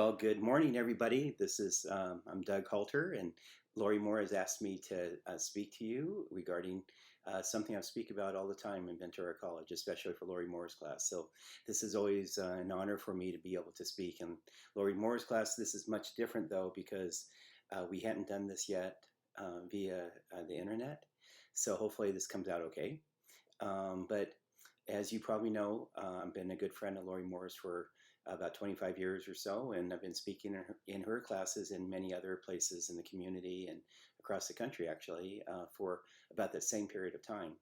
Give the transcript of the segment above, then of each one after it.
Well, good morning, everybody. I'm Doug Halter, and Lori Moore has asked me to speak to you regarding something I speak about all the time in Ventura College, especially for Lori Moore's class. So this is always an honor for me to be able to speak. In Lori Moore's class, this is much different though because we hadn't done this yet via the internet. So hopefully this comes out okay. But as you probably know, I've been a good friend of Lori Moore's for about 25 years or so, and I've been speaking in her classes in many other places in the community and across the country, actually, for about that same period of time.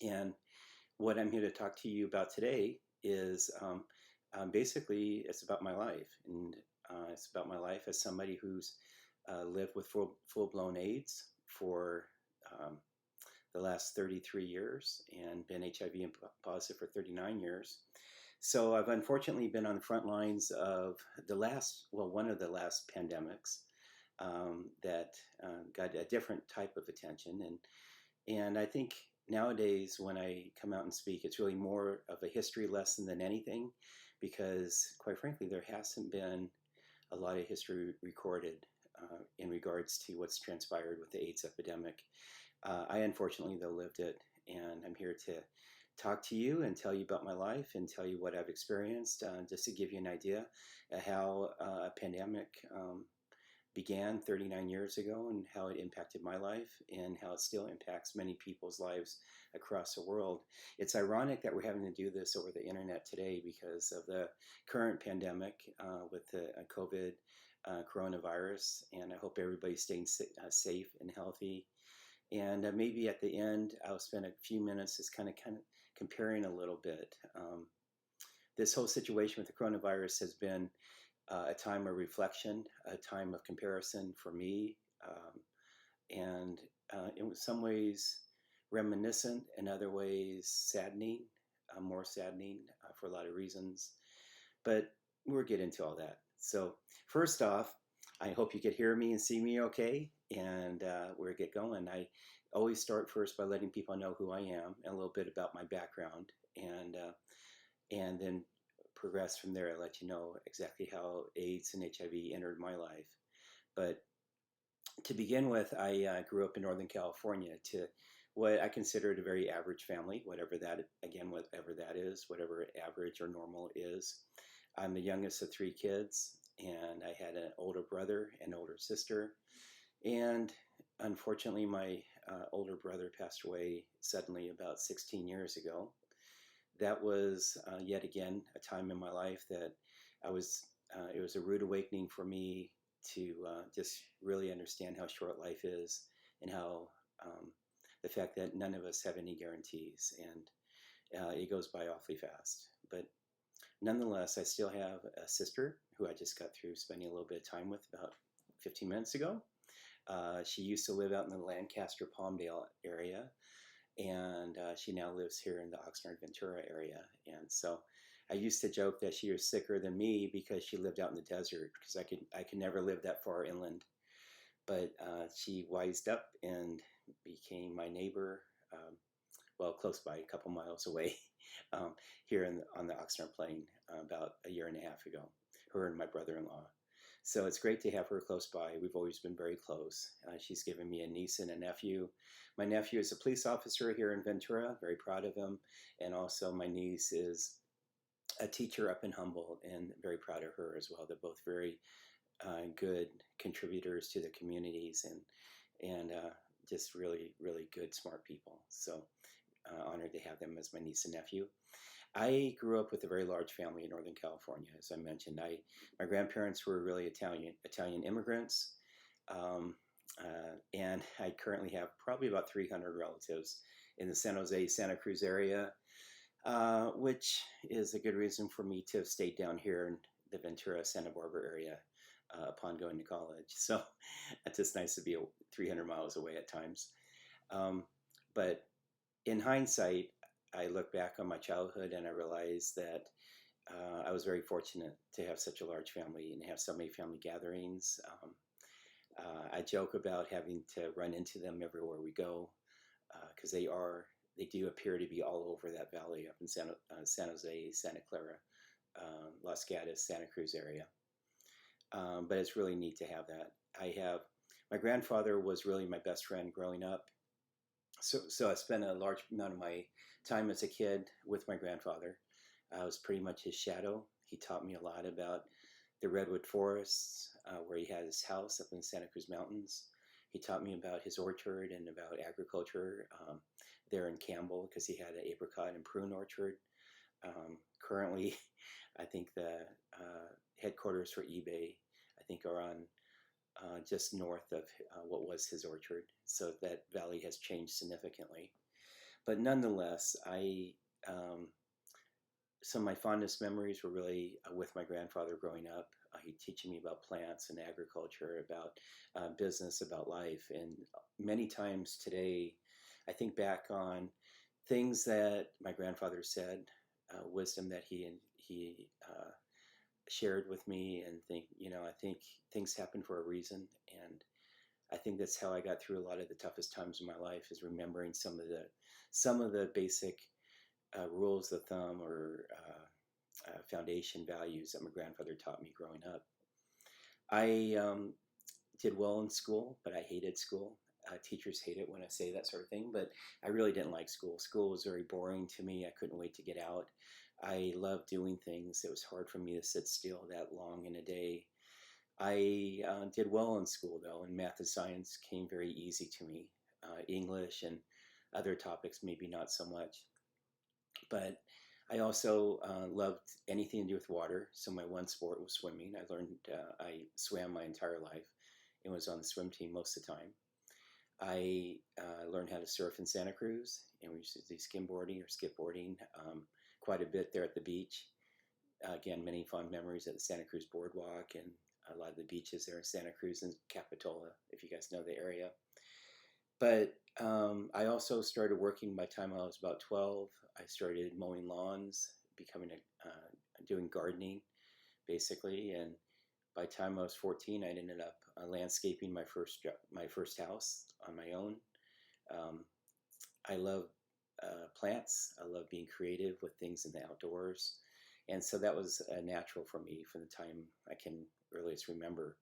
And what I'm here to talk to you about today is basically it's about my life, and it's about my life as somebody who's lived with full-blown AIDS for um, the last 33 years and been HIV positive for 39 years. So I've unfortunately been on the front lines of one of the last pandemics that got a different type of attention. And I think nowadays when I come out and speak, it's really more of a history lesson than anything because quite frankly, there hasn't been a lot of history recorded in regards to what's transpired with the AIDS epidemic. I unfortunately, though, lived it, and I'm here to talk to you and tell you about my life and tell you what I've experienced, just to give you an idea of how a pandemic began 39 years ago and how it impacted my life and how it still impacts many people's lives across the world. It's ironic that we're having to do this over the internet today because of the current pandemic with the COVID coronavirus, and I hope everybody's staying safe and healthy. And maybe at the end, I'll spend a few minutes just kind of comparing a little bit. This whole situation with the coronavirus has been a time of reflection, a time of comparison for me, and in some ways reminiscent, in other ways saddening, more saddening for a lot of reasons. But we'll get into all that. So first off, I hope you could hear me and see me okay, and we'll get going. I always start first by letting people know who I am and a little bit about my background, and then progress from there. I let you know exactly how AIDS and HIV entered my life. But to begin with, I grew up in Northern California to what I considered a very average family, whatever that is, whatever average or normal is. I'm the youngest of three kids, and I had an older brother and older sister. And unfortunately, my older brother passed away suddenly about 16 years ago. That was yet again a time in my life that it was a rude awakening for me to just really understand how short life is and how the fact that none of us have any guarantees, and it goes by awfully fast. But nonetheless, I still have a sister who I just got through spending a little bit of time with about 15 minutes ago. She used to live out in the Lancaster Palmdale area, and she now lives here in the Oxnard Ventura area. And so I used to joke that she was sicker than me because she lived out in the desert because I could never live that far inland. But she wised up and became my neighbor. Well, close by, a couple miles away, here on the Oxnard Plain about a year and a half ago. Her and my brother-in-law. So it's great to have her close by. We've always been very close. She's given me a niece and a nephew. My nephew is a police officer here in Ventura, very proud of him. And also my niece is a teacher up in Humboldt and very proud of her as well. They're both very good contributors to the communities and just really, really good, smart people. So honored to have them as my niece and nephew. I grew up with a very large family in Northern California, as I mentioned. My grandparents were really Italian immigrants, and I currently have probably about 300 relatives in the San Jose, Santa Cruz area, which is a good reason for me to have stayed down here in the Ventura, Santa Barbara area upon going to college. So it's just nice to be 300 miles away at times. But in hindsight, I look back on my childhood and I realize that I was very fortunate to have such a large family and have so many family gatherings. I joke about having to run into them everywhere we go because they do appear to be all over that valley up in San Jose, Santa Clara, Los Gatos, Santa Cruz area. but it's really neat to have that. My grandfather was really my best friend growing up. So I spent a large amount of my time as a kid with my grandfather. I was pretty much his shadow. He taught me a lot about the redwood forests, where he had his house up in the Santa Cruz Mountains. He taught me about his orchard and about agriculture there in Campbell, because he had an apricot and prune orchard. Currently, I think the headquarters for eBay, I think, are on just north of what was his orchard. So that valley has changed significantly. But nonetheless, some of my fondest memories were really with my grandfather growing up. He teaching me about plants and agriculture, about business, about life. And many times today, I think back on things that my grandfather said, wisdom that he shared with me, and I think things happen for a reason. And I think that's how I got through a lot of the toughest times in my life, is remembering some of the basic rules of thumb, or foundation values that my grandfather taught me growing up. I did well in school, but I hated school. Teachers hate it when I say that sort of thing, but I really didn't like school. School was very boring to me. I couldn't wait to get out. I loved doing things. It was hard for me to sit still that long in a day. I did well in school, though, and math and science came very easy to me. English and other topics, maybe not so much. But I also loved anything to do with water. So my one sport was swimming. I swam my entire life and was on the swim team most of the time. I learned how to surf in Santa Cruz, and we used to do skimboarding or skipboarding quite a bit there at the beach. Again, many fond memories at the Santa Cruz Boardwalk and a lot of the beaches there in Santa Cruz and Capitola, if you guys know the area. But I also started working by the time I was about 12. I started mowing lawns, doing gardening, basically. And by the time I was 14, I ended up landscaping my first house on my own. I love plants. I love being creative with things in the outdoors. And so that was natural for me from the time I can earliest remember.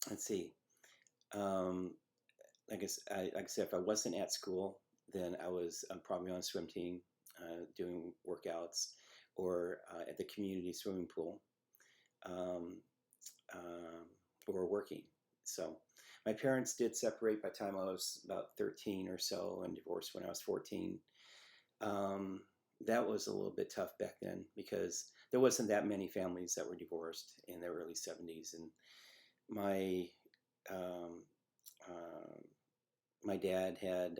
Let's see. Like I said, if I wasn't at school, then I'm probably on a swim team, doing workouts, or at the community swimming pool, um, or working. So my parents did separate by the time I was about 13 or so, and divorced when I was 14. That was a little bit tough back then, because there wasn't that many families that were divorced in the early 70s. And my um, uh, my dad had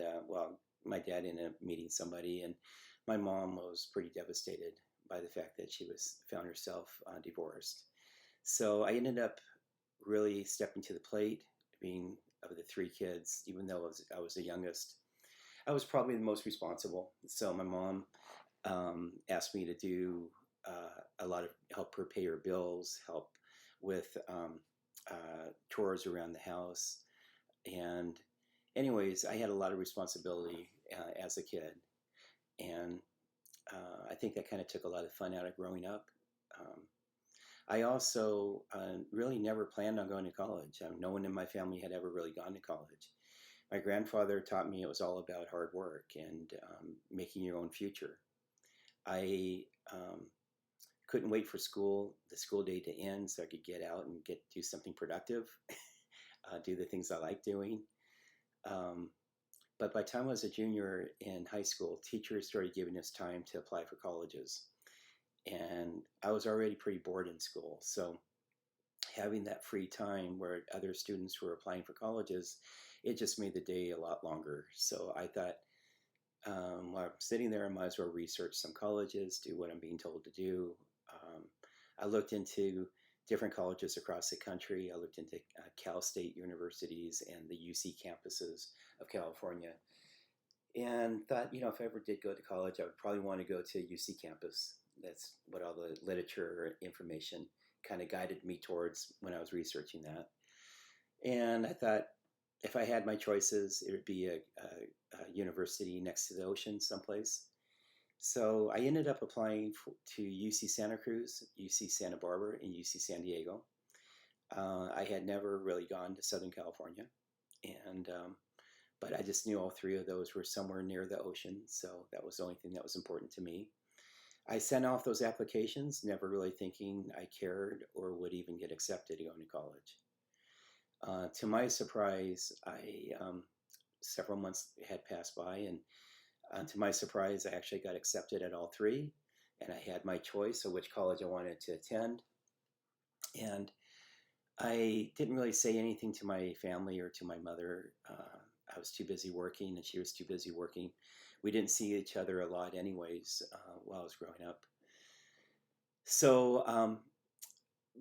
my dad ended up meeting somebody, and my mom was pretty devastated by the fact that she was found herself divorced. So I ended up really stepping to the plate, being of the three kids. Even though I was the youngest, I was probably the most responsible. So my mom asked me to do a lot of help her pay her bills, help with chores around the house. And anyways, I had a lot of responsibility as a kid. And I think that kind of took a lot of fun out of growing up. Um, I also really never planned on going to college. No one in my family had ever really gone to college. My grandfather taught me it was all about hard work and making your own future. I couldn't wait for the school day to end, so I could get out and do something productive, do the things I like doing. But by the time I was a junior in high school, teachers started giving us time to apply for colleges. And I was already pretty bored in school. So having that free time where other students were applying for colleges, it just made the day a lot longer. So I thought, while I'm sitting there, I might as well research some colleges, do what I'm being told to do. I looked into different colleges across the country. I looked into Cal State universities and the UC campuses of California, and thought, if I ever did go to college, I would probably want to go to UC campus. That's what all the literature or information kind of guided me towards when I was researching that. And I thought, if I had my choices, it would be a university next to the ocean someplace. So I ended up applying to UC Santa Cruz, UC Santa Barbara, and UC San Diego. I had never really gone to Southern California, and but I just knew all three of those were somewhere near the ocean, so that was the only thing that was important to me. I sent off those applications, never really thinking I cared or would even get accepted to go into college. To my surprise, I several months had passed by, and to my surprise, I actually got accepted at all three, and I had my choice of which college I wanted to attend. And I didn't really say anything to my family or to my mother. I was too busy working, and she was too busy working. We didn't see each other a lot, anyways, while I was growing up. So,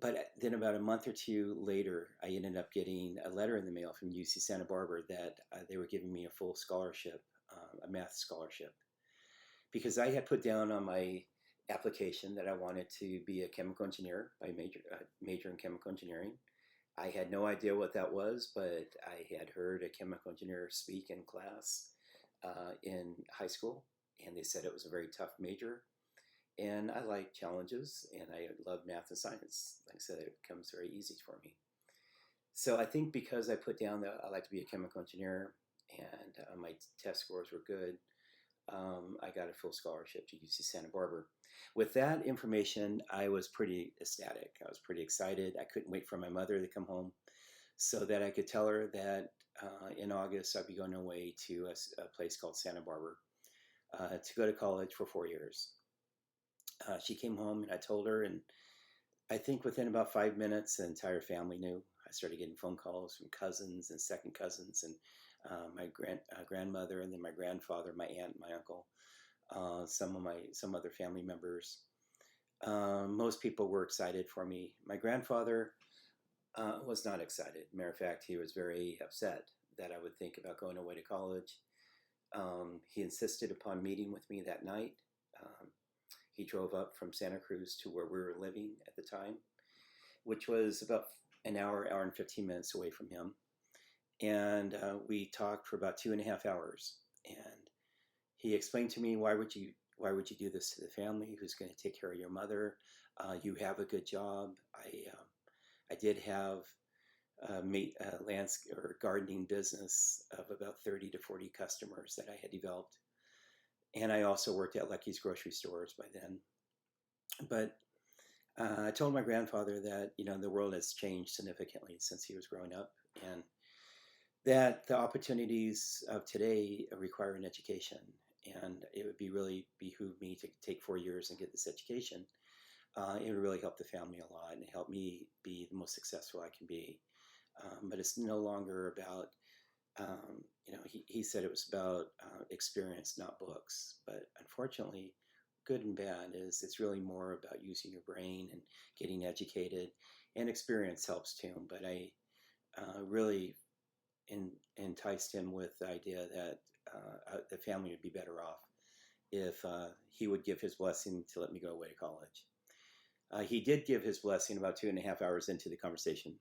but then about a month or two later, I ended up getting a letter in the mail from UC Santa Barbara that they were giving me a full scholarship, a math scholarship, because I had put down on my application that I wanted to be a chemical engineer by major in chemical engineering. I had no idea what that was, but I had heard a chemical engineer speak in class in high school, and they said it was a very tough major. And I like challenges, and I love math and science. Like I said, it comes very easy for me. So I think because I put down that I like to be a chemical engineer, and my test scores were good, I got a full scholarship to UC Santa Barbara. With that information, I was pretty ecstatic. I was pretty excited. I couldn't wait for my mother to come home so that I could tell her that in August I'd be going away to a place called Santa Barbara to go to college for 4 years. She came home and I told her, and I think within about 5 minutes, the entire family knew. I started getting phone calls from cousins and second cousins, and my grandmother, and then my grandfather, my aunt, my uncle, some other family members. Most people were excited for me. My grandfather was not excited. Matter of fact, he was very upset that I would think about going away to college. He insisted upon meeting with me that night. Um, he drove up from Santa Cruz to where we were living at the time, which was about an hour and 15 minutes away from him. And we talked for about 2.5 hours. And he explained to me, why would you do this to the family? Who's going to take care of your mother? You have a good job. I did have a landscape or gardening business of about 30 to 40 customers that I had developed. And I also worked at Lucky's grocery stores by then. But I told my grandfather that the world has changed significantly since he was growing up, and that the opportunities of today require an education, and it would be really behoove me to take 4 years and get this education. It would really help the family a lot and help me be the most successful I can be. But it's no longer about, he said it was about experience, not books. But unfortunately, good and bad is it's really more about using your brain and getting educated, and experience helps too. But I really enticed him with the idea that the family would be better off if he would give his blessing to let me go away to college. He did give his blessing about 2.5 hours into the conversation,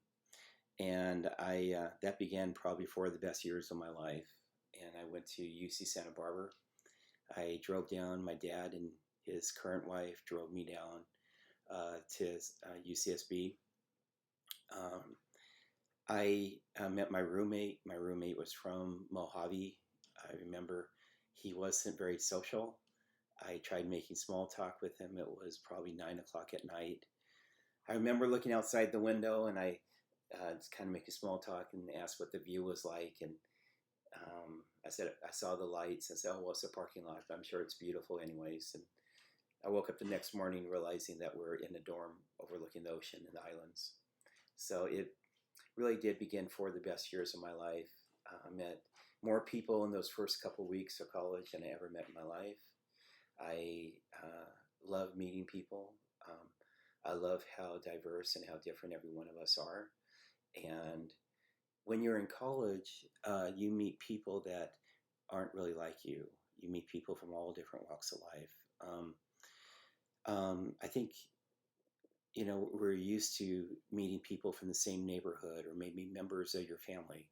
and I that began probably 4 of the best years of my life. And I went to UC Santa Barbara. I drove down. My dad and his current wife drove me down to UCSB. Um, I met my roommate. My roommate was from Mojave. I remember he wasn't very social. I tried making small talk with him. It was probably 9 o'clock at night. I remember looking outside the window, and I just kind of making small talk and asked what the view was like. And I said, I saw the lights. I said, oh, well, it's a parking lot, but I'm sure it's beautiful anyways. And I woke up the next morning realizing that we're in a dorm overlooking the ocean and the islands. So it really did begin 4 of the best years of my life. I met more people in those first couple weeks of college than I ever met in my life. I love meeting people. I love how diverse and how different every one of us are. And when you're in college, you meet people that aren't really like you. You meet people from all different walks of life. I think we're used to meeting people from the same neighborhood or maybe members of your family.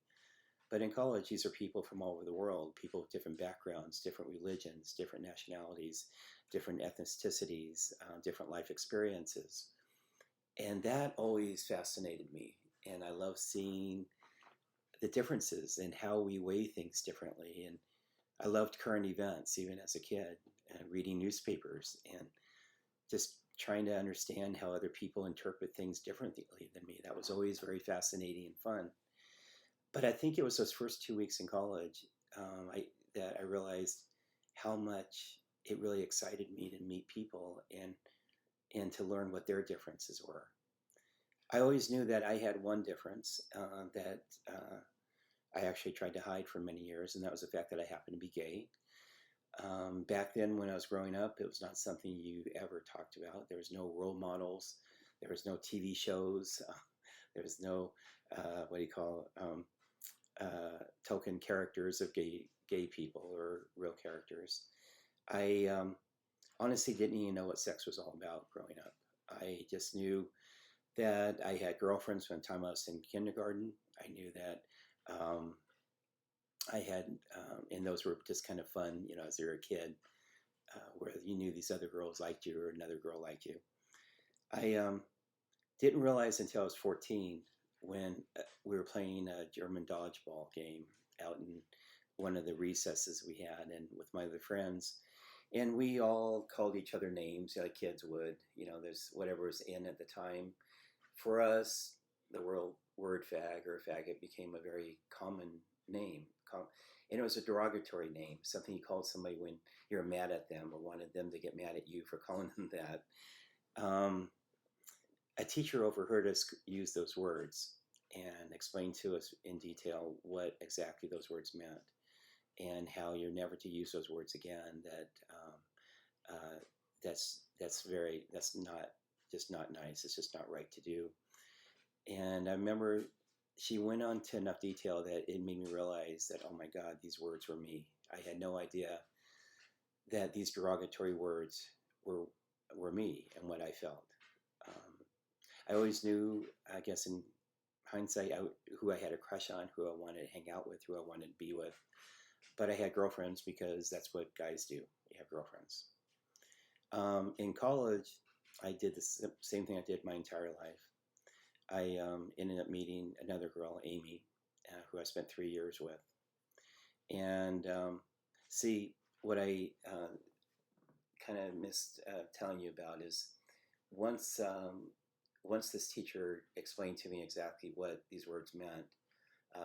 But in college, these are people from all over the world, people with different backgrounds, different religions, different nationalities, different ethnicities, different life experiences. And that always fascinated me. And I love seeing the differences and how we weigh things differently. And I loved current events, even as a kid, and reading newspapers and just trying to understand how other people interpret things differently than me. That was always very fascinating and fun. But I think it was those first 2 weeks in college that I realized how much it really excited me to meet people and to learn what their differences were. I always knew that I had one difference that I actually tried to hide for many years, and that was the fact that I happened to be gay. Back then, when I was growing up, it was not something you ever talked about. There was no role models. There was no TV shows. There was no what do you call token characters of gay people or real characters. I honestly didn't even know what sex was all about growing up. I just knew that I had girlfriends from the time I was in kindergarten. I knew that I had, and those were just kind of fun, as you're a kid, where you knew these other girls liked you or another girl liked you. I didn't realize until I was 14 when we were playing a German dodgeball game out in one of the recesses we had, and with my other friends. And we all called each other names, like kids would. There's whatever was in at the time. For us, the word fag or faggot became a very common name. And it was a derogatory name, something you called somebody when you're mad at them or wanted them to get mad at you for calling them that. A teacher overheard us use those words and explained to us in detail what exactly those words meant and how you're never to use those words again. That's not just not nice. It's just not right to do. And I remember she went on to enough detail that it made me realize that, oh my God, these words were me. I had no idea that these derogatory words were me and what I felt. I always knew, I guess in hindsight, who I had a crush on, who I wanted to hang out with, who I wanted to be with. But I had girlfriends because that's what guys do. You have girlfriends. In college, I did the same thing I did my entire life. I ended up meeting another girl, Amy, who I spent 3 years with. And see, what I kind of missed telling you about is once this teacher explained to me exactly what these words meant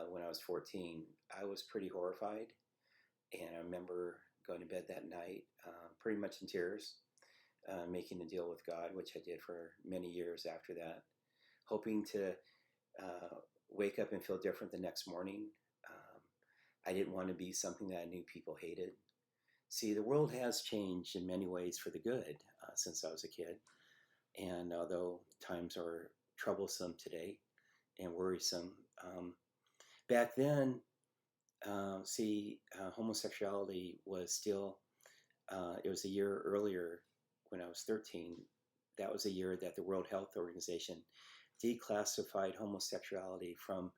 when I was 14, I was pretty horrified. And I remember going to bed that night pretty much in tears, making a deal with God, which I did for many years after that, hoping to wake up and feel different the next morning. I didn't want to be something that I knew people hated. See, the world has changed in many ways for the good since I was a kid. And although times are troublesome today and worrisome, back then, homosexuality was still, it was a year earlier when I was 13. That was a year that the World Health Organization declassified homosexuality from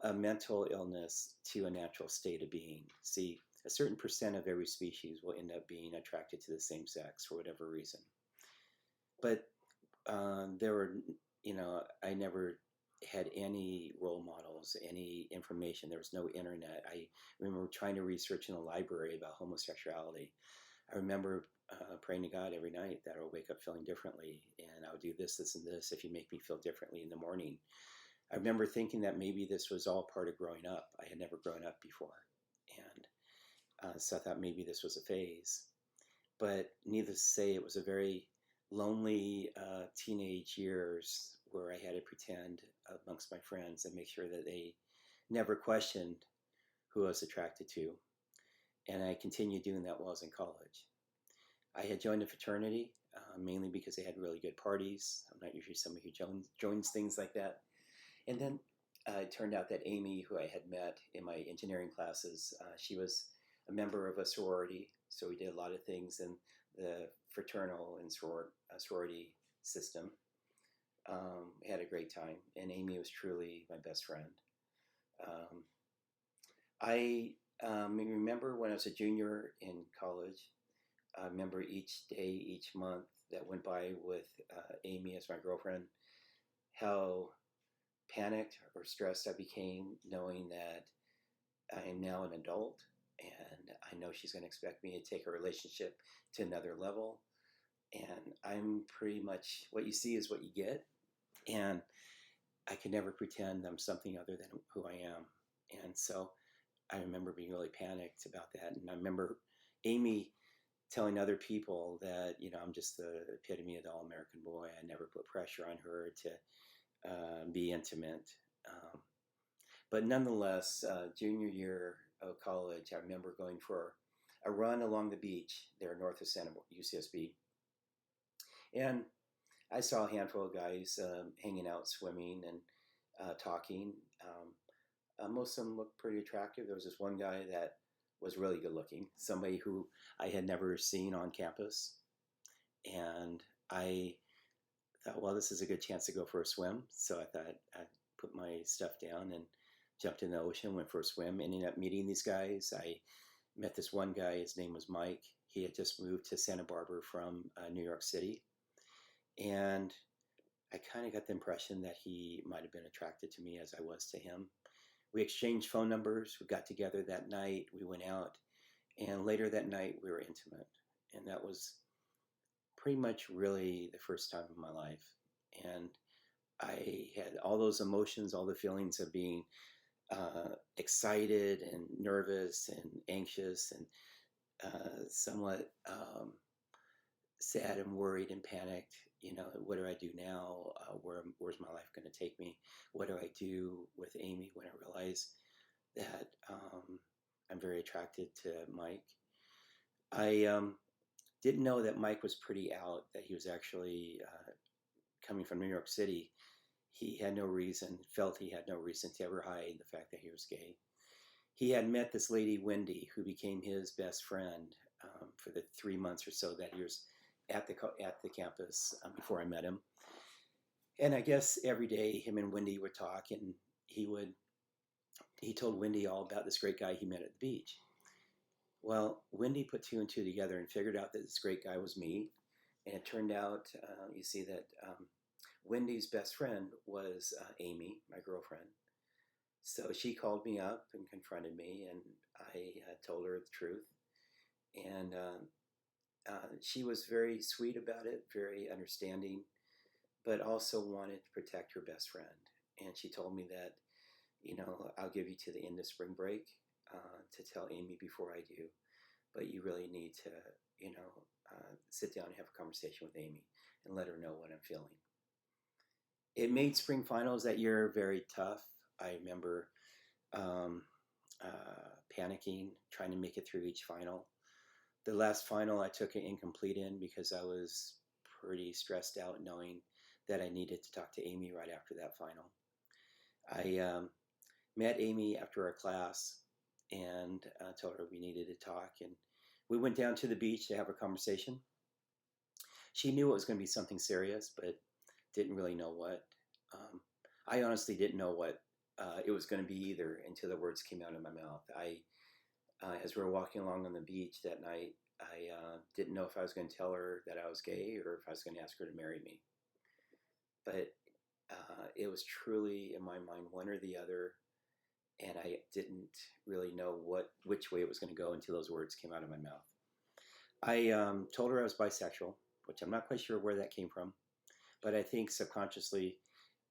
a mental illness to a natural state of being. See, a certain percent of every species will end up being attracted to the same sex for whatever reason. But there were, I never had any role models, any information. There was no internet. I remember trying to research in a library about homosexuality. I remember praying to God every night that I would wake up feeling differently, and I would do this, this, and this if you make me feel differently in the morning. I remember thinking that maybe this was all part of growing up. I had never grown up before, and so I thought maybe this was a phase. But needless to say, it was a very lonely teenage years where I had to pretend amongst my friends and make sure that they never questioned who I was attracted to. And I continued doing that while I was in college. I had joined a fraternity mainly because they had really good parties. I'm not usually somebody who joins things like that. And then it turned out that Amy, who I had met in my engineering classes, she was a member of a sorority. So we did a lot of things in the fraternal and sorority system. We had a great time, and Amy was truly my best friend. I remember when I was a junior in college. I remember each day, each month that went by with Amy as my girlfriend, how panicked or stressed I became knowing that I am now an adult and I know she's going to expect me to take a relationship to another level. And I'm pretty much what you see is what you get. And I can never pretend I'm something other than who I am. And so I remember being really panicked about that. And I remember Amy telling other people that, I'm just the epitome of the all American boy. I never put pressure on her to be intimate. Um, but nonetheless, junior year of college, I remember going for a run along the beach there north of Santa UCSB. And I saw a handful of guys hanging out, swimming and talking. Most of them looked pretty attractive. There was this one guy that was really good looking, somebody who I had never seen on campus. And I thought, well, this is a good chance to go for a swim. So I thought I'd put my stuff down and jumped in the ocean, went for a swim, ended up meeting these guys. I met this one guy, his name was Mike. He had just moved to Santa Barbara from New York City. And I kind of got the impression that he might have been attracted to me as I was to him. We exchanged phone numbers. We got together that night. We went out. And later that night, we were intimate. And that was pretty much really the first time in my life. And I had all those emotions, all the feelings of being excited and nervous and anxious and somewhat sad and worried and panicked. What do I do now? Where's my life going to take me? What do I do with Amy when I realize that I'm very attracted to Mike? I didn't know that Mike was pretty out, that he was actually coming from New York City. He had no reason, felt he had no reason to ever hide the fact that he was gay. He had met this lady, Wendy, who became his best friend for the 3 months or so that he was at the campus before I met him. And I guess every day him and Wendy would talk, and he told Wendy all about this great guy he met at the beach. Well, Wendy put two and two together and figured out that this great guy was me. And it turned out, you see, that Wendy's best friend was Amy, my girlfriend. So she called me up and confronted me, and I told her the truth. And she was very sweet about it, very understanding, but also wanted to protect her best friend. And she told me that, I'll give you to the end of spring break to tell Amy before I do, but you really need to, sit down and have a conversation with Amy and let her know what I'm feeling. It made spring finals that year very tough. I remember panicking, trying to make it through each final. The last final I took an incomplete in because I was pretty stressed out knowing that I needed to talk to Amy right after that final. I met Amy after our class and told her we needed to talk, and we went down to the beach to have a conversation. She knew it was going to be something serious, but didn't really know what. I honestly didn't know what it was going to be either until the words came out of my mouth. As we were walking along on the beach that night, I didn't know if I was going to tell her that I was gay or if I was going to ask her to marry me. But it was truly in my mind one or the other, and I didn't really know which way it was going to go until those words came out of my mouth. I told her I was bisexual, which I'm not quite sure where that came from, but I think subconsciously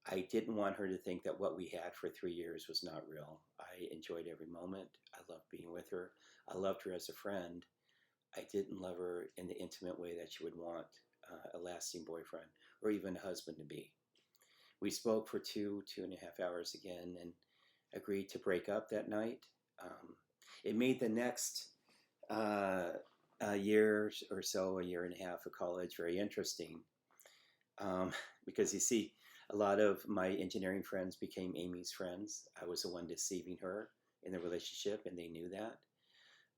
I didn't want her to think that what we had for 3 years was not real. I enjoyed every moment. I loved being with her. I loved her as a friend. I didn't love her in the intimate way that she would want a lasting boyfriend or even a husband to be. We spoke for 2.5 hours again and agreed to break up that night. It made the next year or so, a year and a half of college, very interesting because you see, a lot of my engineering friends became Amy's friends. I was the one deceiving her in the relationship, and they knew that.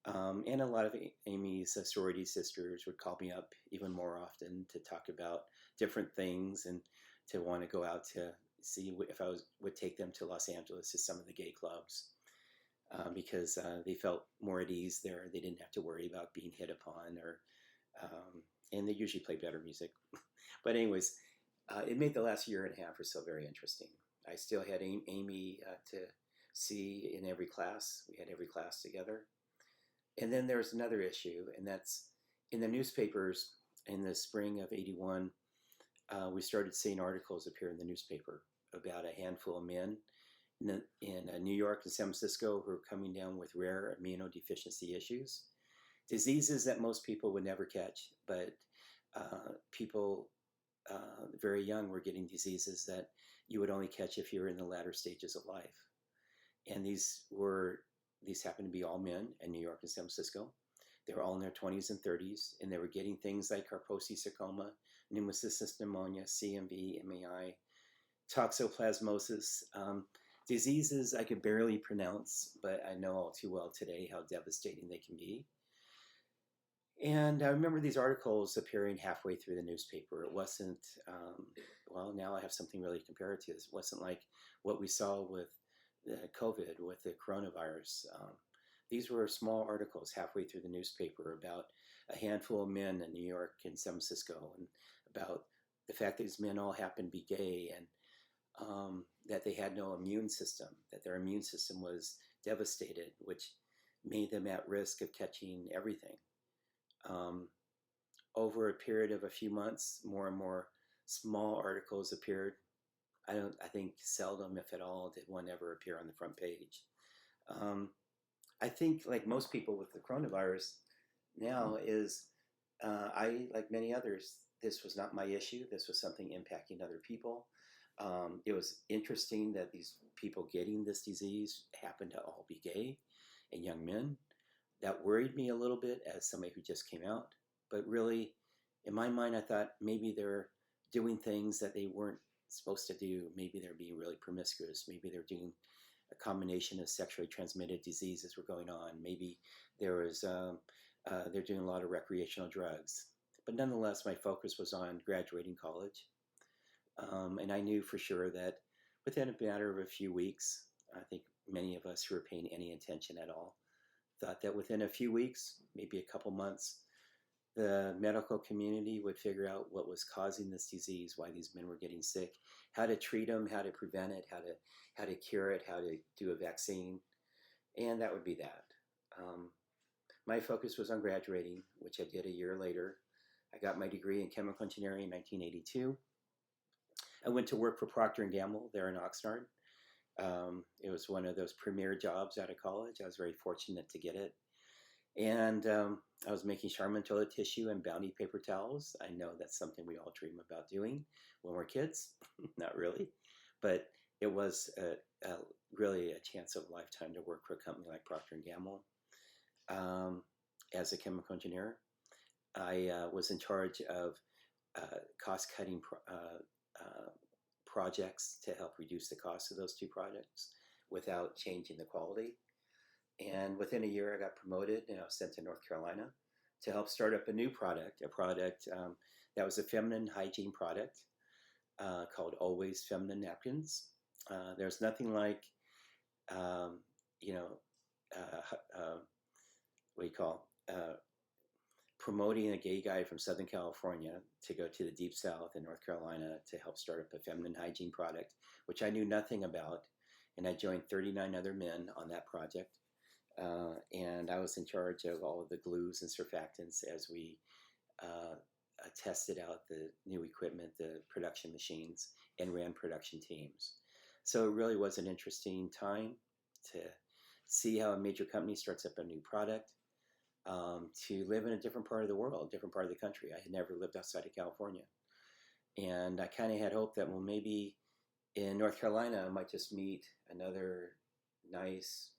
And a lot of Amy's sorority sisters would call me up even more often to talk about different things and to want to go out to see if I would take them to Los Angeles to some of the gay clubs. because they felt more at ease there. They didn't have to worry about being hit upon, and they usually play better music. But anyways, it made the last year and a half or so very interesting. I still had Amy to see in every class. We had every class together. And then there's another issue, and that's in the newspapers in the spring of '81. We started seeing articles appear in the newspaper about a handful of men in New York and San Francisco who are coming down with rare immunodeficiency issues, diseases that most people would never catch, but people very young were getting diseases that you would only catch if you were in the latter stages of life. And these happened to be all men in New York and San Francisco. They were all in their 20s and 30s, and they were getting things like Kaposi sarcoma, pneumocystis pneumonia, CMV, MAI, toxoplasmosis, diseases I could barely pronounce, but I know all too well today how devastating they can be. And I remember these articles appearing halfway through the newspaper. It wasn't, well, now I have something really to compare it to. It wasn't like what we saw with COVID, with the coronavirus. These were small articles halfway through the newspaper about a handful of men in New York and San Francisco, and about the fact that these men all happened to be gay, and that they had no immune system, that their immune system was devastated, which made them at risk of catching everything. Over a period of a few months, more and more small articles appeared. I think seldom, if at all, did one ever appear on the front page. I think, like most people with the coronavirus now, like many others, this was not my issue. This was something impacting other people. It was interesting that these people getting this disease happened to all be gay and young men. That worried me a little bit as somebody who just came out. But really, in my mind, I thought maybe they're doing things that they weren't supposed to do. Maybe they're being really promiscuous. Maybe they're doing a combination of sexually transmitted diseases were going on. Maybe they're doing a lot of recreational drugs. But nonetheless, my focus was on graduating college. And I knew for sure that within a matter of a few weeks, I think many of us who were paying any attention at all thought that within a few weeks, maybe a couple months, the medical community would figure out what was causing this disease, why these men were getting sick, how to treat them, how to prevent it, how to cure it, how to do a vaccine, and that would be that. My focus was on graduating, which I did a year later. I got my degree in chemical engineering in 1982. I went to work for Procter & Gamble there in Oxnard. It was one of those premier jobs out of college. I was very fortunate to get it. And I was making Charmin toilet tissue and Bounty paper towels. I know that's something we all dream about doing when we're kids. Not really. But it was really a chance of a lifetime to work for a company like Procter & Gamble as a chemical engineer. I was in charge of cost-cutting projects to help reduce the cost of those two projects without changing the quality. And within a year, I got promoted and I was sent to North Carolina to help start up a new product, that was a feminine hygiene product called Always Feminine Napkins. There's nothing like, what do you call, promoting a gay guy from Southern California to go to the Deep South in North Carolina to help start up a feminine hygiene product, which I knew nothing about. And I joined 39 other men on that project. And I was in charge of all of the glues and surfactants as we tested out the new equipment, the production machines, and ran production teams. So it really was an interesting time to see how a major company starts up a new product, to live in a different part of the world, different part of the country. I had never lived outside of California. And I kind of had hoped that, well, maybe in North Carolina, I might just meet another nice,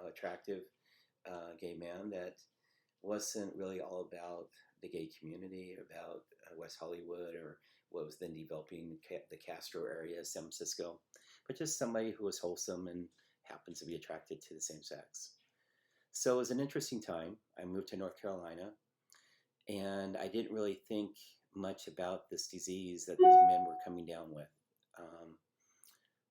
attractive gay man that wasn't really all about the gay community, about West Hollywood or what was then developing the Castro area, San Francisco, but just somebody who was wholesome and happens to be attracted to the same sex. So it was an interesting time. I moved to North Carolina, and I didn't really think much about this disease that these men were coming down with.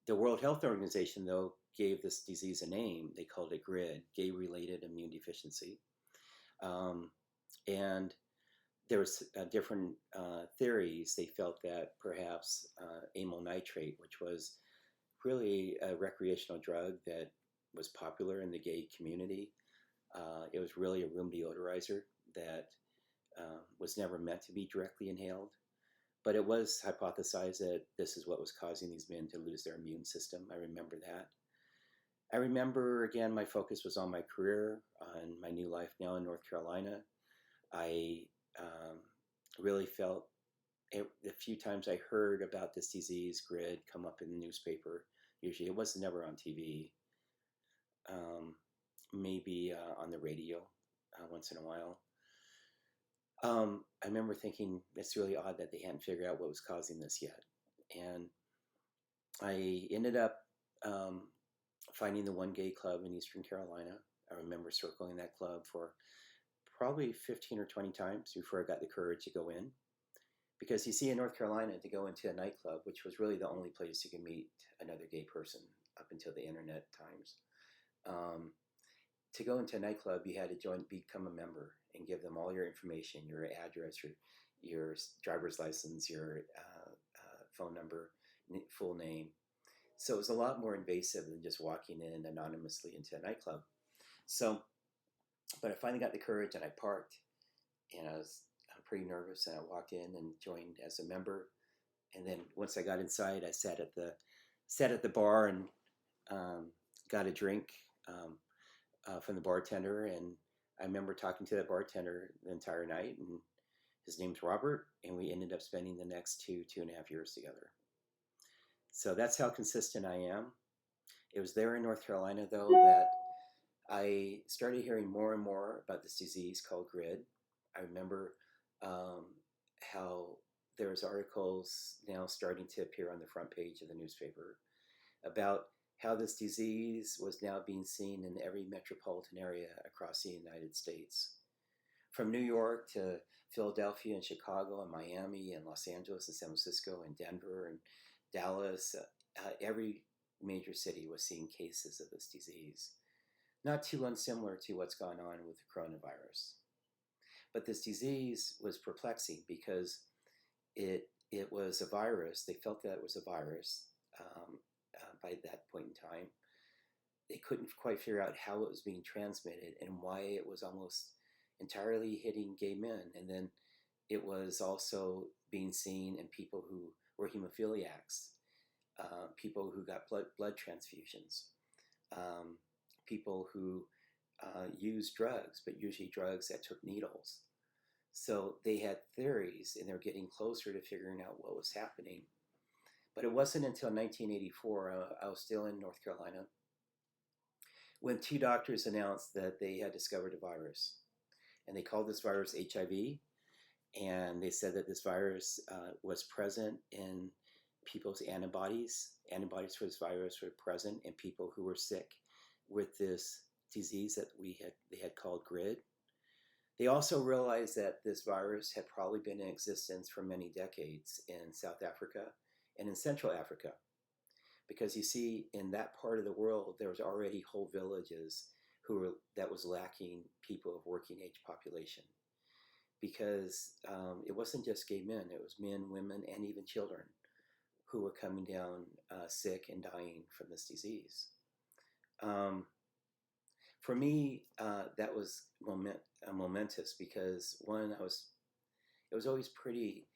The World Health Organization, though, gave this disease a name. They called it GRID, gay-related immune deficiency. Um, and there was different theories. They felt that perhaps amyl nitrate, which was really a recreational drug that was popular in the gay community, it was really a room deodorizer that was never meant to be directly inhaled. But it was hypothesized that this is what was causing these men to lose their immune system. I remember that. I remember, again, my focus was on my career, on my new life now in North Carolina. I really felt the few times I heard about this disease, GRID, come up in the newspaper. Usually it was never on TV, maybe on the radio once in a while. I remember thinking it's really odd that they hadn't figured out what was causing this yet. And I ended up finding the one gay club in Eastern Carolina. I remember circling that club for probably 15 or 20 times before I got the courage to go in. Because you see, in North Carolina, to go into a nightclub, which was really the only place you could meet another gay person up until the internet times, to go into a nightclub, you had to become a member and give them all your information, your address, your driver's license, your phone number, full name. So it was a lot more invasive than just walking in anonymously into a nightclub. So, but I finally got the courage and I parked, and I was pretty nervous, and I walked in and joined as a member. And then once I got inside, I sat at the bar and got a drink from the bartender. And I remember talking to that bartender the entire night, and his name's Robert, and we ended up spending the next 2.5 years together. So that's how consistent I am. It was there in North Carolina, though, that I started hearing more and more about this disease called GRID. I remember how there's articles now starting to appear on the front page of the newspaper about how this disease was now being seen in every metropolitan area across the United States. From New York to Philadelphia and Chicago and Miami and Los Angeles and San Francisco and Denver and Dallas, every major city was seeing cases of this disease. Not too unsimilar to what's gone on with the coronavirus. But this disease was perplexing because it was a virus. They felt that it was a virus by that point in time. They couldn't quite figure out how it was being transmitted and why it was almost entirely hitting gay men. And then it was also being seen in people who were hemophiliacs, people who got blood transfusions, people who used drugs, but usually drugs that took needles. So they had theories, and they were getting closer to figuring out what was happening. But it wasn't until 1984, I was still in North Carolina, when two doctors announced that they had discovered a virus. And they called this virus HIV, and they said that this virus was present in people's antibodies. Antibodies for this virus were present in people who were sick with this disease that they had called GRID. They also realized that this virus had probably been in existence for many decades in South Africa and in Central Africa. Because you see, in that part of the world, there was already whole villages that was lacking people of working age population. Because it wasn't just gay men, it was men, women, and even children who were coming down sick and dying from this disease. For me, that was momentous because, one, it was always pretty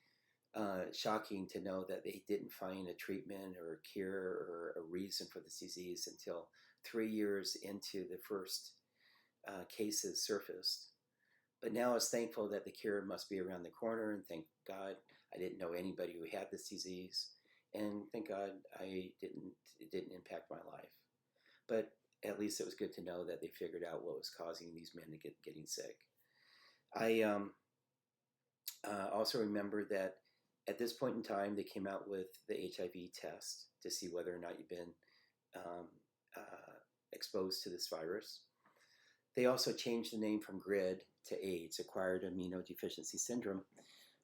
shocking to know that they didn't find a treatment or a cure or a reason for this disease until 3 years into the first cases surfaced. But now I was thankful that the cure must be around the corner, and thank God I didn't know anybody who had this disease, and thank God it didn't impact my life. But at least it was good to know that they figured out what was causing these men to getting sick. I also remember that at this point in time, they came out with the HIV test to see whether or not you've been exposed to this virus. They also changed the name from GRID to AIDS, Acquired Immunodeficiency Syndrome,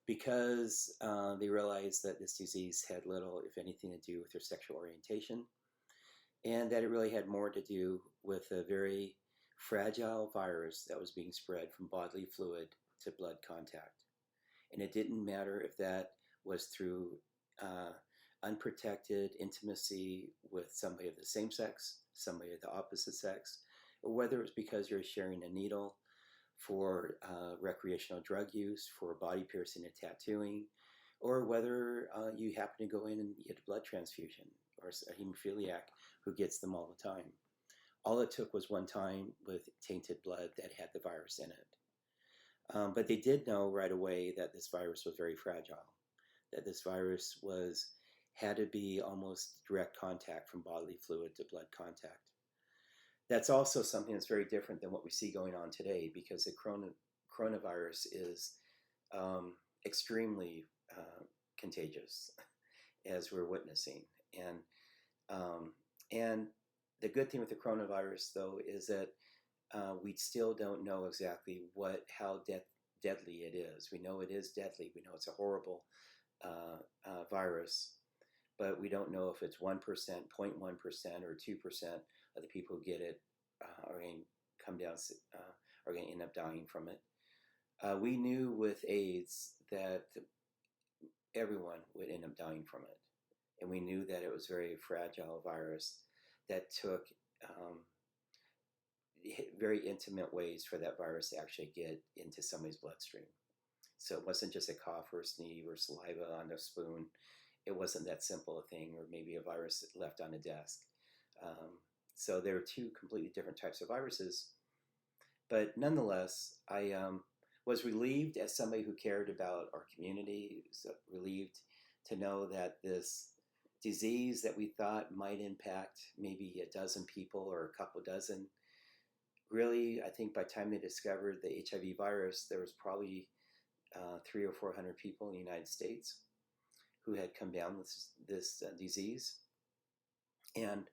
because they realized that this disease had little, if anything, to do with their sexual orientation, and that it really had more to do with a very fragile virus that was being spread from bodily fluid to blood contact. And it didn't matter if that was through uh, unprotected intimacy with somebody of the same sex, somebody of the opposite sex, or whether it was because you're sharing a needle for recreational drug use, for body piercing and tattooing, or whether you happen to go in and get a blood transfusion, or a hemophiliac who gets them all the time. All it took was one time with tainted blood that had the virus in it. But they did know right away that this virus was very fragile, that this virus had to be almost direct contact from bodily fluid to blood contact. That's also something that's very different than what we see going on today, because the coronavirus is extremely contagious, as we're witnessing. And the good thing with the coronavirus, though, is that we still don't know exactly how deadly it is. We know it is deadly. We know it's a horrible virus, but we don't know if it's 1%, 0.1%, or 2% of the people who get it are going to come down, are going to end up dying from it. We knew with AIDS that everyone would end up dying from it, and we knew that it was a very fragile virus that took very intimate ways for that virus to actually get into somebody's bloodstream. So it wasn't just a cough or a sneeze or saliva on a spoon. It wasn't that simple a thing, or maybe a virus left on a desk. So there are two completely different types of viruses. But nonetheless, I was relieved, as somebody who cared about our community, relieved to know that this disease that we thought might impact maybe a dozen people or a couple dozen, really, I think by the time they discovered the HIV virus, there was probably 300 or 400 people in the United States who had come down with this disease. And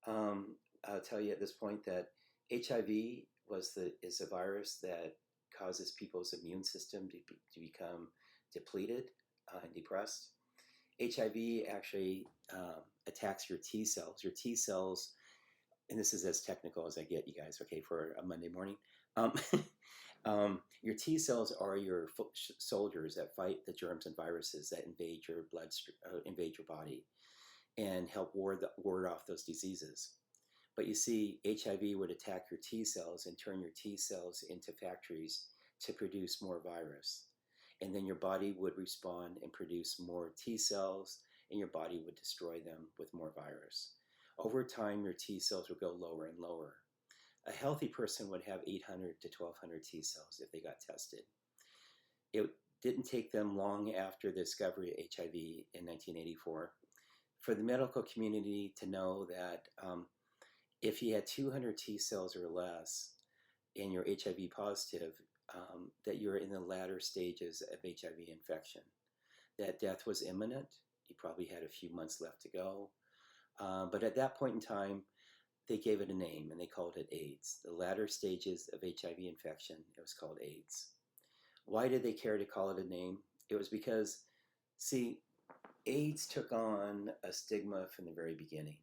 I'll tell you at this point that HIV is a virus that causes people's immune system to become depleted and depressed. HIV actually attacks your T cells. Your T cells, and this is as technical as I get, you guys, okay, for a Monday morning. Your T cells are your soldiers that fight the germs and viruses that invade your invade your body, and help ward off those diseases. But you see, HIV would attack your T cells and turn your T cells into factories to produce more virus. And then your body would respond and produce more T cells, and your body would destroy them with more virus. Over time, your T cells would go lower and lower. A healthy person would have 800 to 1200 T cells if they got tested. It didn't take them long after the discovery of HIV in 1984 for the medical community to know that if you had 200 T cells or less and you're HIV positive, that you're in the latter stages of HIV infection, that death was imminent. You probably had a few months left to go. But at that point in time, they gave it a name, and they called it AIDS. The latter stages of HIV infection, it was called AIDS. Why did they care to call it a name? It was because, see, AIDS took on a stigma from the very beginning.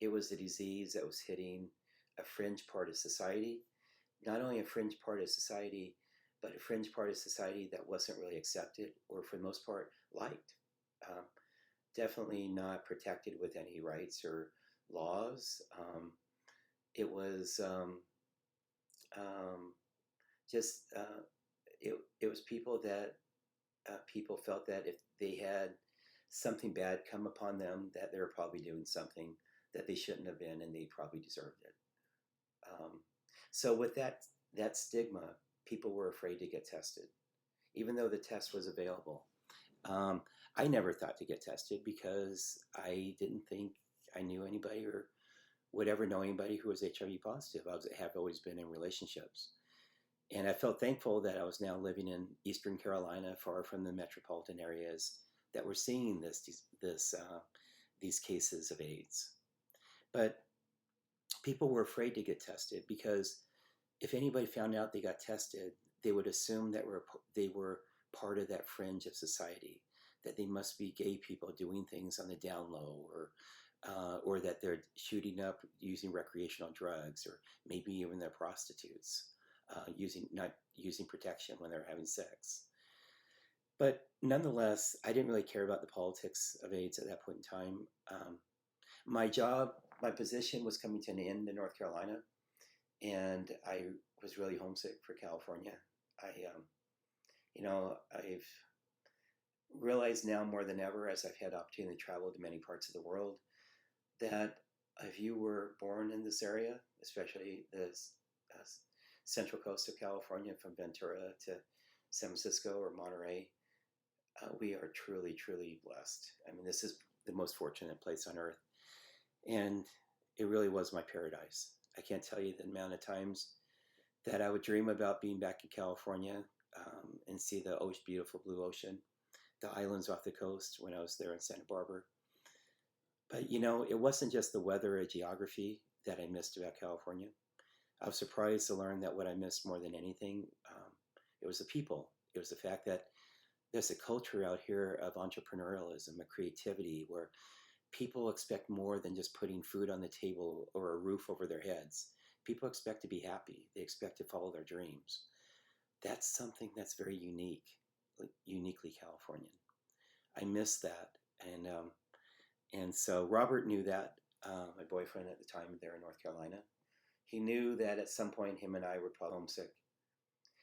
It was a disease that was hitting a fringe part of society, not only a fringe part of society, but a fringe part of society that wasn't really accepted, or for the most part, liked. Definitely not protected with any rights or laws. It was it was people that people felt that if they had something bad come upon them, that they were probably doing something that they shouldn't have been, and they probably deserved it. So with that stigma, people were afraid to get tested, even though the test was available. I never thought to get tested because I didn't think I knew anybody or would ever know anybody who was HIV positive. I have always been in relationships. And I felt thankful that I was now living in Eastern Carolina, far from the metropolitan areas that were seeing these cases of AIDS. But people were afraid to get tested because if anybody found out they got tested, they would assume that they were part of that fringe of society, that they must be gay people doing things on the down low, or that they're shooting up using recreational drugs, or maybe even they're prostitutes, not using protection when they're having sex. But nonetheless, I didn't really care about the politics of AIDS at that point in time. My job, my position was coming to an end in North Carolina, and I was really homesick for California. I've realized now more than ever, as I've had opportunity to travel to many parts of the world, that if you were born in this area, especially the central coast of California, from Ventura to San Francisco or Monterey, we are truly, truly blessed. I mean, this is the most fortunate place on earth. And it really was my paradise. I can't tell you the amount of times that I would dream about being back in California, and see the beautiful blue ocean, the islands off the coast when I was there in Santa Barbara. But, it wasn't just the weather or geography that I missed about California. I was surprised to learn that what I missed more than anything, it was the people. It was the fact that there's a culture out here of entrepreneurialism, of creativity, where people expect more than just putting food on the table or a roof over their heads. People expect to be happy. They expect to follow their dreams. That's something that's very unique, uniquely Californian. I miss that. And so Robert knew that, my boyfriend at the time there in North Carolina. He knew that at some point him and I were probably homesick.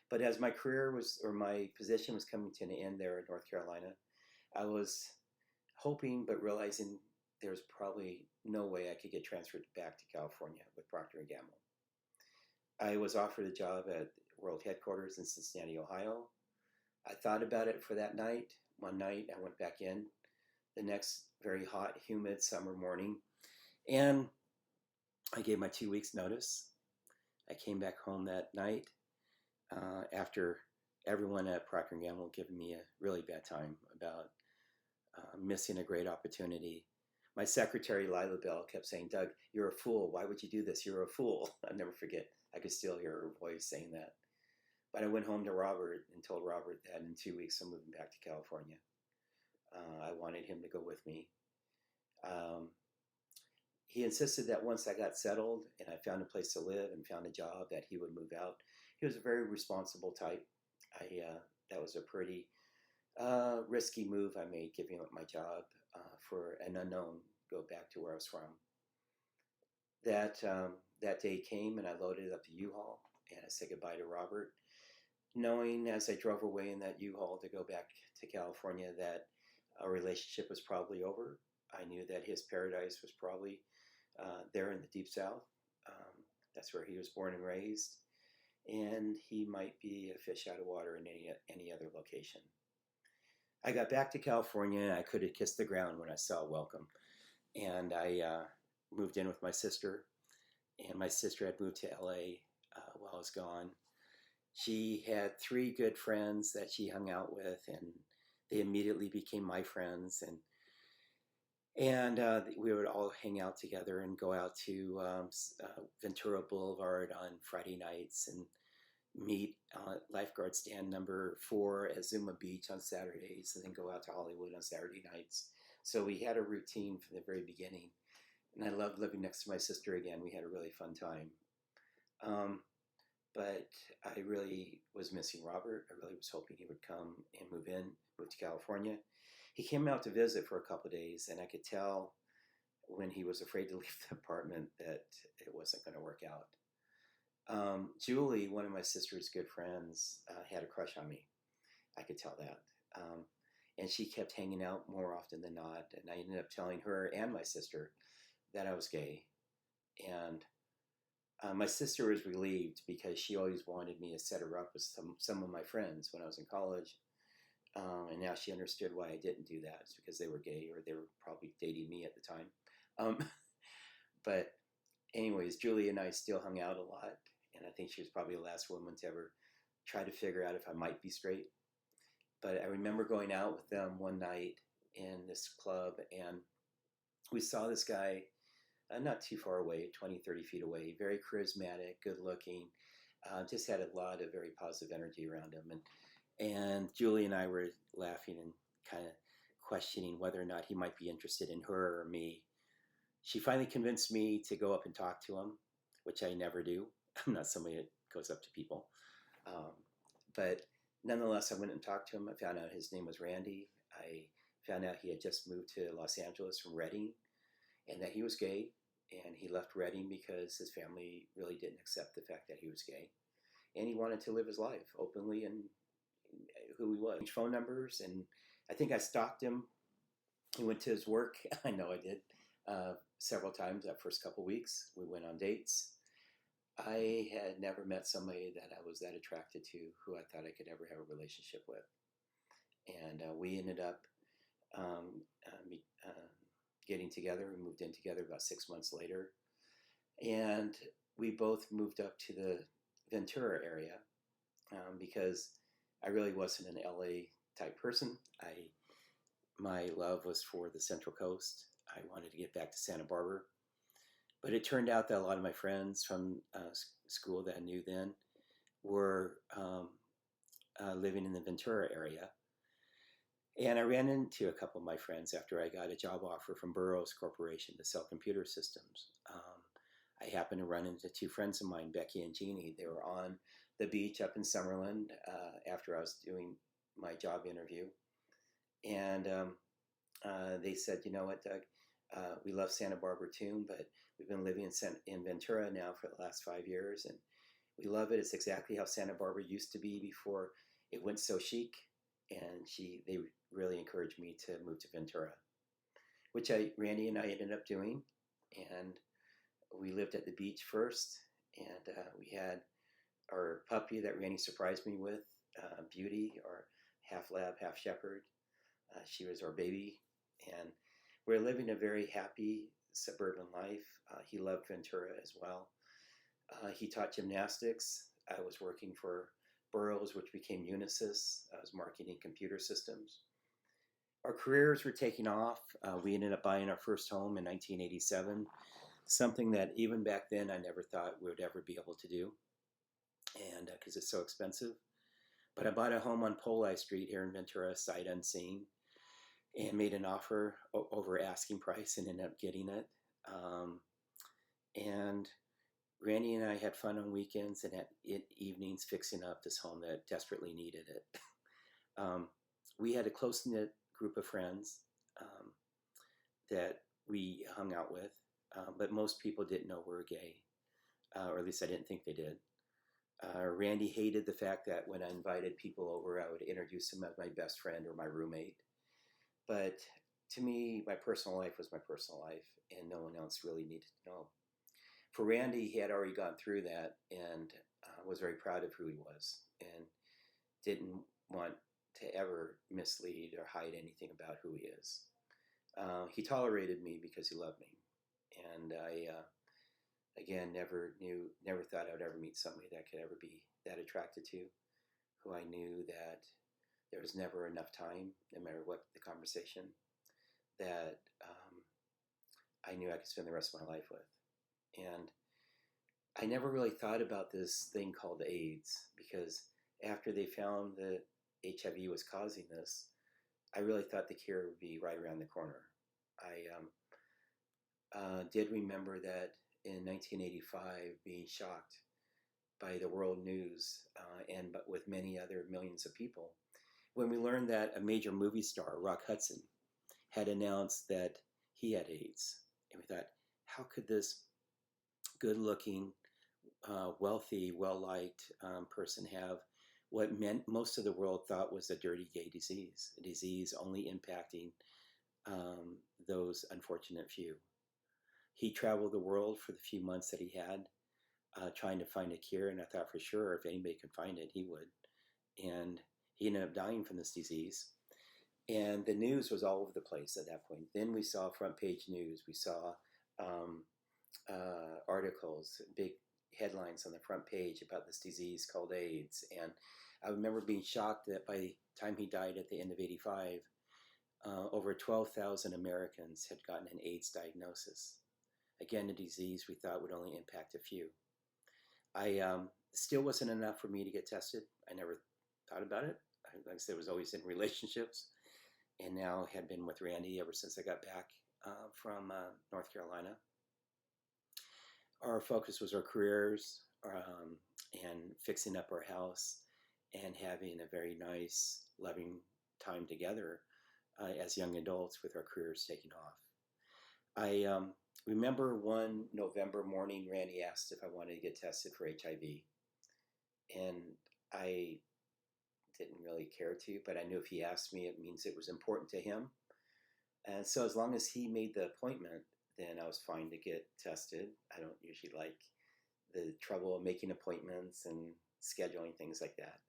But as my my position was coming to an end there in North Carolina, I was hoping but realizing there's probably no way I could get transferred back to California with Procter & Gamble. I was offered a job at World Headquarters in Cincinnati, Ohio. I thought about it for that night. One night I went back in the next very hot, humid summer morning, and I gave my 2 weeks notice. I came back home that night after everyone at Procter & Gamble giving me a really bad time about missing a great opportunity. My secretary, Lila Bell, kept saying, "Doug, you're a fool. Why would you do this? You're a fool." I'll never forget. I could still hear her voice saying that. But I went home to Robert and told Robert that in 2 weeks I'm moving back to California. I wanted him to go with me. He insisted that once I got settled and I found a place to live and found a job, that he would move out. He was a very responsible type. That was a pretty risky move I made, giving up my job for an unknown, go back to where I was from. That day came and I loaded up the U-Haul and I said goodbye to Robert, knowing as I drove away in that U-Haul to go back to California that our relationship was probably over. I knew that his paradise was probably there in the Deep South. That's where he was born and raised, and he might be a fish out of water in any other location. I got back to California. I could have kissed the ground when I saw Welcome, and I moved in with my sister, and my sister had moved to LA while I was gone. She had 3 good friends that she hung out with, and they immediately became my friends, and we would all hang out together and go out to Ventura Boulevard on Friday nights and meet lifeguard stand number 4 at Zuma Beach on Saturdays, and then go out to Hollywood on Saturday nights. So we had a routine from the very beginning, and I loved living next to my sister again. We had a really fun time. But I really was missing Robert. I really was hoping he would come and move to California. He came out to visit for a couple of days, and I could tell when he was afraid to leave the apartment that it wasn't going to work out. Julie, one of my sister's good friends, had a crush on me. I could tell that. And she kept hanging out more often than not, and I ended up telling her and my sister that I was gay. And my sister was relieved because she always wanted me to set her up with some of my friends when I was in college. And now she understood why I didn't do that. It's because they were gay, or they were probably dating me at the time. But anyways, Julie and I still hung out a lot. And I think she was probably the last woman to ever try to figure out if I might be straight. But I remember going out with them one night in this club, and we saw this guy not too far away, 20, 30 feet away, very charismatic, good looking, just had a lot of very positive energy around him. And Julie and I were laughing and kind of questioning whether or not he might be interested in her or me. She finally convinced me to go up and talk to him, which I never do. I'm not somebody that goes up to people. Um, but nonetheless, I went and talked to him. I found out his name was Randy. I found out he had just moved to Los Angeles from Redding and that he was gay. And he left Redding because his family really didn't accept the fact that he was gay. And he wanted to live his life openly and who he was. Phone numbers, and I think I stalked him. He went to his work. I know I did several times that first couple weeks. We went on dates. I had never met somebody that I was that attracted to, who I thought I could ever have a relationship with. And we ended up um, uh, getting together. We moved in together about 6 months later. And we both moved up to the Ventura area because I really wasn't an LA type person. My love was for the Central Coast. I wanted to get back to Santa Barbara. But it turned out that a lot of my friends from school that I knew then were living in the Ventura area. And I ran into a couple of my friends after I got a job offer from Burroughs Corporation to sell computer systems. I happened to run into two friends of mine, Becky and Jeannie. They were on the beach up in Summerlin after I was doing my job interview. And they said, you know what, Doug, we love Santa Barbara too, but we've been living in Ventura now for the last 5 years, and we love it. It's exactly how Santa Barbara used to be before it went so chic. And they really encouraged me to move to Ventura, which Randy and I ended up doing. And we lived at the beach first, and we had our puppy that Randy surprised me with, Beauty, or half lab, half shepherd. She was our baby, and we're living a very happy suburban life. He loved Ventura as well. He taught gymnastics. I was working for Burroughs, which became Unisys. I was marketing computer systems. Our careers were taking off. We ended up buying our first home in 1987, something that even back then I never thought we would ever be able to do, and because it's so expensive. But I bought a home on Poli Street here in Ventura, sight unseen, and made an offer over asking price and ended up getting it. And Randy and I had fun on weekends and at evenings fixing up this home that desperately needed it. We had a close-knit group of friends that we hung out with, but most people didn't know we were gay, or at least I didn't think they did. Randy hated the fact that when I invited people over, I would introduce him as my best friend or my roommate. But to me, my personal life was my personal life, and no one else really needed to know. For Randy, he had already gone through that and was very proud of who he was and didn't want to ever mislead or hide anything about who he is. He tolerated me because he loved me. And I, again, never thought I would ever meet somebody that could ever be that attracted to, who I knew that there was never enough time, no matter what the conversation, that I knew I could spend the rest of my life with. And I never really thought about this thing called AIDS, because after they found that HIV was causing this, I really thought the cure would be right around the corner. I did remember that in 1985 being shocked by the world news but with many other millions of people, when we learned that a major movie star, Rock Hudson, had announced that he had AIDS. And we thought, how could this good-looking, wealthy, well-liked person have what most of the world thought was a dirty gay disease, a disease only impacting those unfortunate few. He traveled the world for the few months that he had, trying to find a cure, and I thought for sure if anybody could find it, he would. And he ended up dying from this disease. And the news was all over the place at that point. Then we saw front page news. We saw articles, big headlines on the front page about this disease called AIDS. And I remember being shocked that by the time he died at the end of 85, over 12,000 Americans had gotten an AIDS diagnosis. Again, a disease we thought would only impact a few. I still wasn't enough for me to get tested. I never thought about it. I like I said, was always in relationships, and now had been with Randy ever since I got back from North Carolina. Our focus was our careers and fixing up our house and having a very nice, loving time together as young adults with our careers taking off. I remember one November morning, Randy asked if I wanted to get tested for HIV. And I didn't really care to, but I knew if he asked me, it means it was important to him. And so as long as he made the appointment, then I was fine to get tested. I don't usually like the trouble of making appointments and scheduling things like that.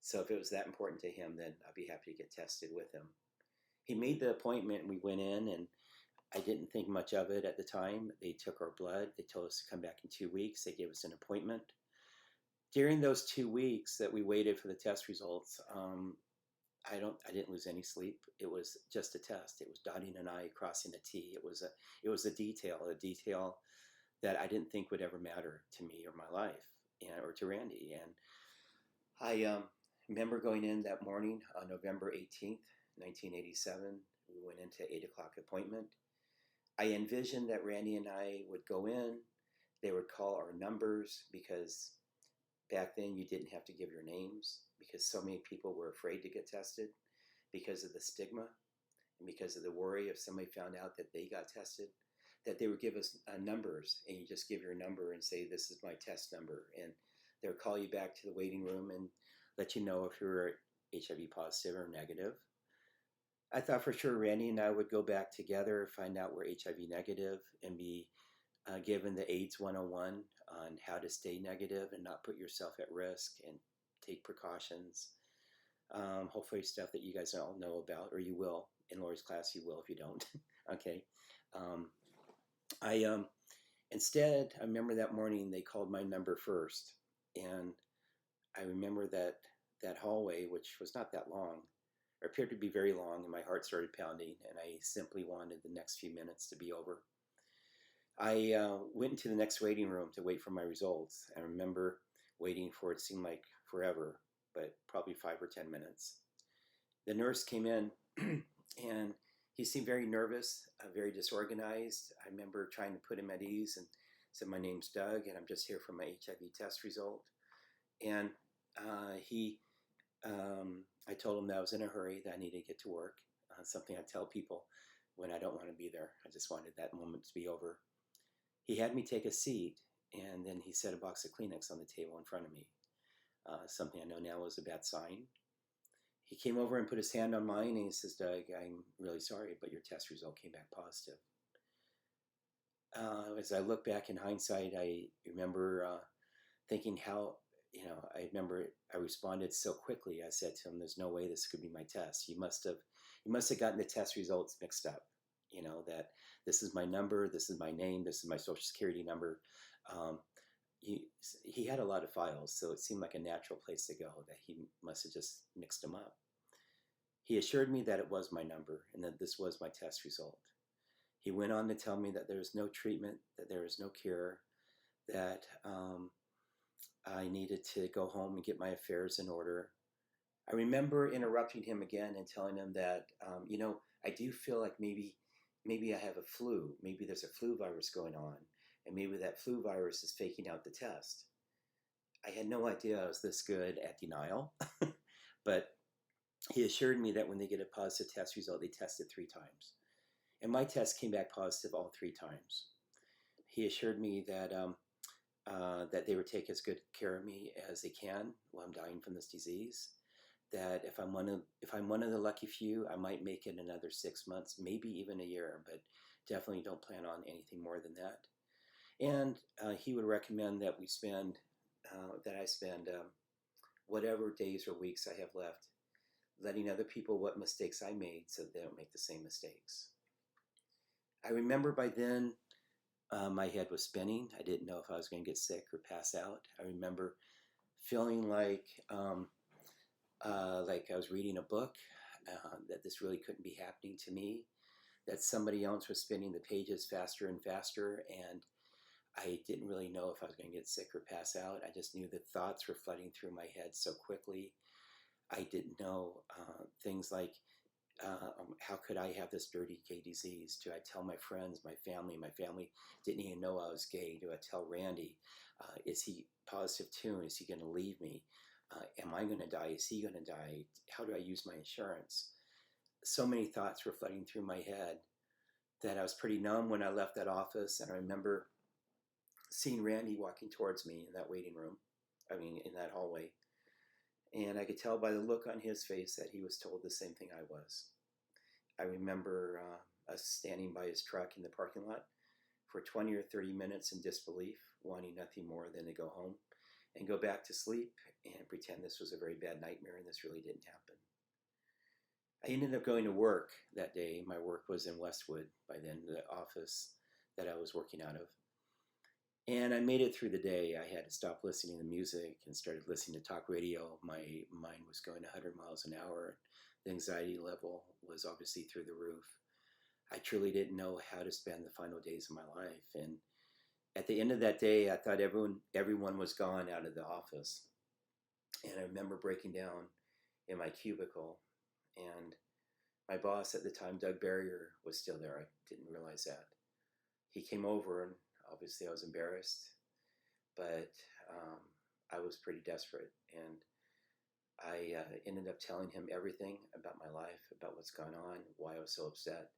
So if it was that important to him, then I'd be happy to get tested with him. He made the appointment and we went in, and I didn't think much of it at the time. They took our blood. They told us to come back in 2 weeks. They gave us an appointment. During those 2 weeks that we waited for the test results, I didn't lose any sleep. It was just a test. It was dotting an I, crossing a T. It was a detail that I didn't think would ever matter to me or my life, or to Randy. And I remember going in that morning on November 18th, 1987. We went into 8 o'clock appointment. I envisioned that Randy and I would go in. They would call our numbers, because back then you didn't have to give your names, because so many people were afraid to get tested because of the stigma and because of the worry if somebody found out that they got tested, that they would give us numbers, and you just give your number and say, this is my test number. And they would call you back to the waiting room and let you know if you were HIV positive or negative. I thought for sure Randy and I would go back together, find out we're HIV negative, and be given the AIDS 101 on how to stay negative and not put yourself at risk and take precautions. Hopefully stuff that you guys all know about, or you will. In Lori's class, you will if you don't. Okay. Instead, I remember that morning they called my number first. And I remember that hallway, which was not that long, or appeared to be very long, and my heart started pounding, and I simply wanted the next few minutes to be over. I went into the next waiting room to wait for my results. I remember waiting for it seemed like forever, but probably 5 or 10 minutes. The nurse came in, and he seemed very nervous, very disorganized. I remember trying to put him at ease and said, my name's Doug, and I'm just here for my HIV test result. And I told him that I was in a hurry, that I needed to get to work, something I tell people when I don't want to be there. I just wanted that moment to be over. He had me take a seat, and then he set a box of Kleenex on the table in front of me, something I know now was a bad sign. He came over and put his hand on mine, and he says, Doug, I'm really sorry, but your test result came back positive. As I look back in hindsight, I remember thinking how, I remember I responded so quickly. I said to him, there's no way this could be my test. You must have gotten the test results mixed up. That this is my number, this is my name, this is my social security number. He had a lot of files, so it seemed like a natural place to go, that he must have just mixed them up. He assured me that it was my number and that this was my test result. He went on to tell me that there was no treatment, that there was no cure, that I needed to go home and get my affairs in order. I remember interrupting him again and telling him that, I do feel like maybe I have a flu. Maybe there's a flu virus going on, and maybe that flu virus is faking out the test. I had no idea I was this good at denial, but he assured me that when they get a positive test result, they test it 3 times. And my test came back positive all 3 times. He assured me that that they would take as good care of me as they can while I'm dying from this disease. That if I'm one of the lucky few, I might make it another 6 months, maybe even a year, but definitely don't plan on anything more than that. And he would recommend that I spend whatever days or weeks I have left letting other people what mistakes I made so they don't make the same mistakes. I remember by then my head was spinning. I didn't know if I was going to get sick or pass out. I remember feeling like I was reading a book, that this really couldn't be happening to me, that somebody else was spinning the pages faster and faster, and I didn't really know if I was going to get sick or pass out. I just knew that thoughts were flooding through my head so quickly. I didn't know things like how could I have this dirty gay disease? Do I tell my friends, my family? My family didn't even know I was gay. Do I tell Randy? Is he positive too? Is he going to leave me? Am I going to die? Is he going to die? How do I use my insurance? So many thoughts were flooding through my head that I was pretty numb when I left that office. And I remember seeing Randy walking towards me in that waiting room, in that hallway. And I could tell by the look on his face that he was told the same thing I was. I remember us standing by his truck in the parking lot for 20 or 30 minutes in disbelief, wanting nothing more than to go home and go back to sleep and pretend this was a very bad nightmare and this really didn't happen. I ended up going to work that day. My work was in Westwood by then, the office that I was working out of. And I made it through the day. I had to stop listening to music and started listening to talk radio. My mind was going 100 miles an hour. The anxiety level was obviously through the roof. I truly didn't know how to spend the final days of my life. And at the end of that day, I thought everyone was gone out of the office. And I remember breaking down in my cubicle, and my boss at the time, Doug Barrier, was still there. I didn't realize that. He came over, and obviously I was embarrassed, but I was pretty desperate. And I ended up telling him everything about my life, about what's gone on, why I was so upset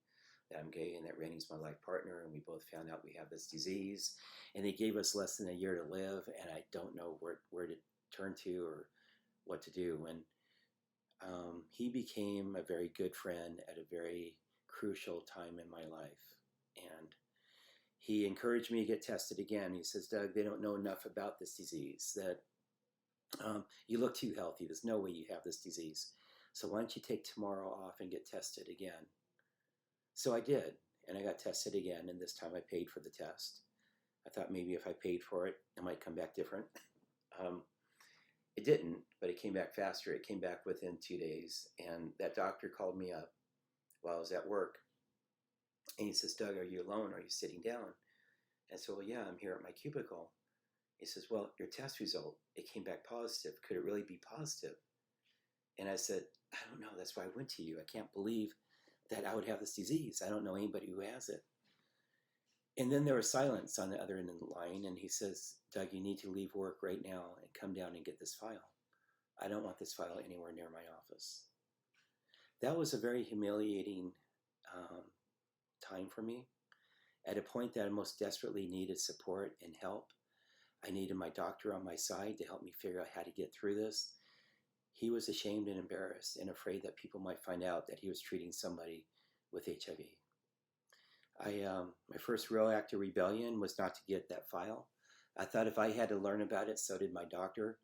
that I'm gay and that Randy's my life partner, and we both found out we have this disease. And they gave us less than a year to live, and I don't know where to turn to or what to do. And he became a very good friend at a very crucial time in my life. And he encouraged me to get tested again. He says, Doug, they don't know enough about this disease, that you look too healthy. There's no way you have this disease. So why don't you take tomorrow off and get tested again? So I did, and I got tested again, and this time I paid for the test. I thought maybe if I paid for it, it might come back different. It didn't, but it came back faster. It came back within 2 days, and that doctor called me up while I was at work, and he says, Doug, are you alone? Are you sitting down? I said, well, yeah, I'm here at my cubicle. He says, well, your test result, it came back positive. Could it really be positive? And I said, I don't know. That's why I went to you. I can't believe that I would have this disease. I don't know anybody who has it. And then there was silence on the other end of the line, and he says, Doug, you need to leave work right now and come down and get this file. I don't want this file anywhere near my office. That was a very humiliating time for me. At a point that I most desperately needed support and help, I needed my doctor on my side to help me figure out how to get through this. He was ashamed and embarrassed and afraid that people might find out that he was treating somebody with HIV. My first real act of rebellion was not to get that file. I thought if I had to learn about it, so did my doctor.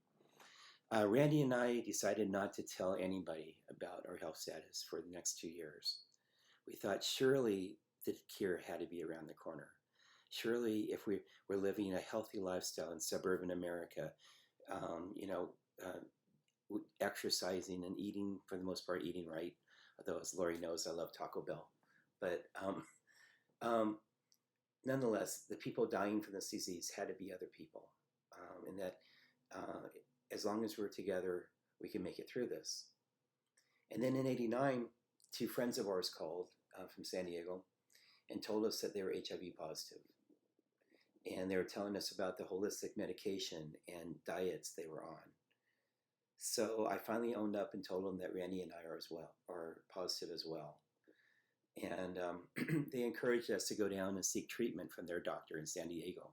Randy and I decided not to tell anybody about our health status for the next 2 years. We thought surely the cure had to be around the corner. Surely if we were living a healthy lifestyle in suburban America, exercising and eating, for the most part, eating right, although as Lori knows, I love Taco Bell. But nonetheless, the people dying from this disease had to be other people, and that as long as we're together, we can make it through this. And then in '89, 2 friends of ours called from San Diego and told us that they were HIV positive. And they were telling us about the holistic medication and diets they were on. So I finally owned up and told them that Randy and I are positive as well. And they encouraged us to go down and seek treatment from their doctor in San Diego,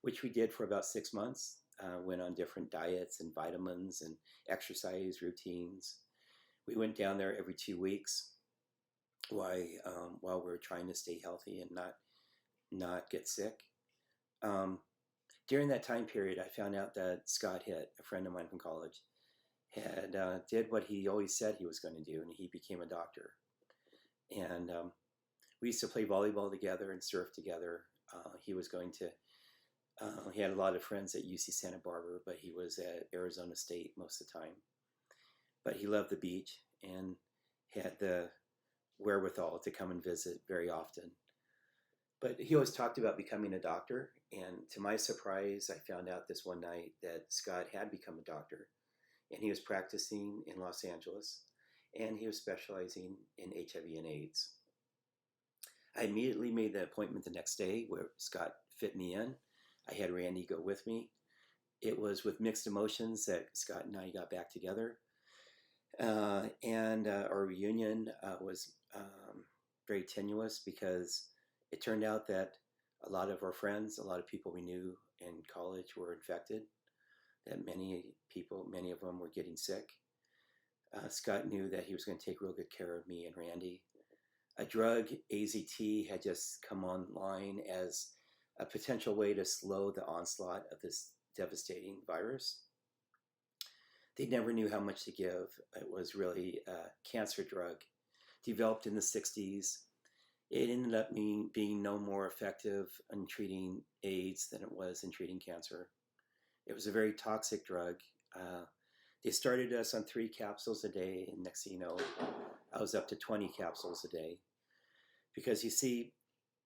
which we did for about 6 months. Went on different diets and vitamins and exercise routines. We went down there every 2 weeks while we were trying to stay healthy and not get sick. During that time period, I found out that Scott Hitt, a friend of mine from college, had did what he always said he was going to do, and he became a doctor. And we used to play volleyball together and surf together. He was going to, he had a lot of friends at UC Santa Barbara, but he was at Arizona State most of the time. But he loved the beach and had the wherewithal to come and visit very often. But he always talked about becoming a doctor, and to my surprise, I found out this one night that Scott had become a doctor, and he was practicing in Los Angeles, and he was specializing in HIV and AIDS. I immediately made the appointment the next day where Scott fit me in. I had Randy go with me. It was with mixed emotions that Scott and I got back together. And our reunion was very tenuous because it turned out that a lot of our friends, a lot of people we knew in college were infected, that many of them were getting sick. Scott knew that he was going to take real good care of me and Randy. A drug, AZT, had just come online as a potential way to slow the onslaught of this devastating virus. They never knew how much to give. It was really a cancer drug developed in the 60s. It ended up being no more effective in treating AIDS than it was in treating cancer. It was a very toxic drug. They started us on 3 capsules a day, and next thing you know, I was up to 20 capsules a day. Because you see,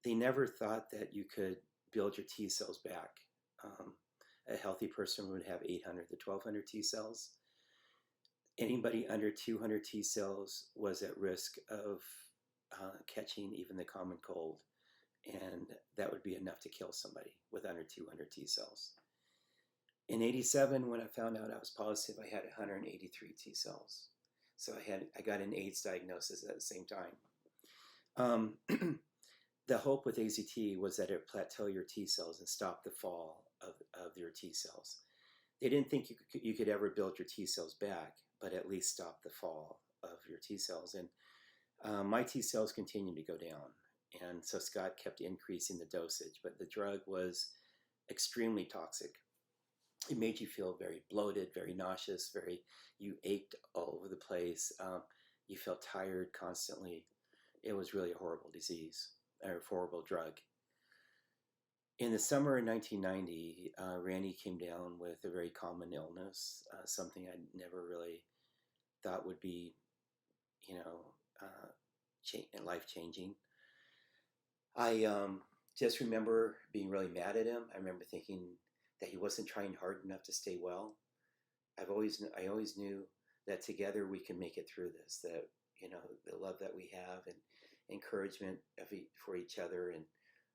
they never thought that you could build your T cells back. A healthy person would have 800 to 1200 T cells. Anybody under 200 T cells was at risk of catching even the common cold, and that would be enough to kill somebody with under 200 T cells. In '87, when I found out I was positive, I had 183 T cells. So I got an AIDS diagnosis at the same time. The hope with AZT was that it would plateau your T cells and stop the fall of your T cells. They didn't think you could ever build your T cells back, but at least stop the fall of your T cells. And my T cells continued to go down. And so Scott kept increasing the dosage, but the drug was extremely toxic. It made you feel very bloated, very nauseous, you ached all over the place. You felt tired constantly. It was really a horrible disease, or a horrible drug. In the summer of 1990, Randy came down with a very common illness, something I never really thought would be, life-changing. I just remember being really mad at him. I remember thinking that he wasn't trying hard enough to stay well. I always knew that together we can make it through this, that, the love that we have and encouragement for each other and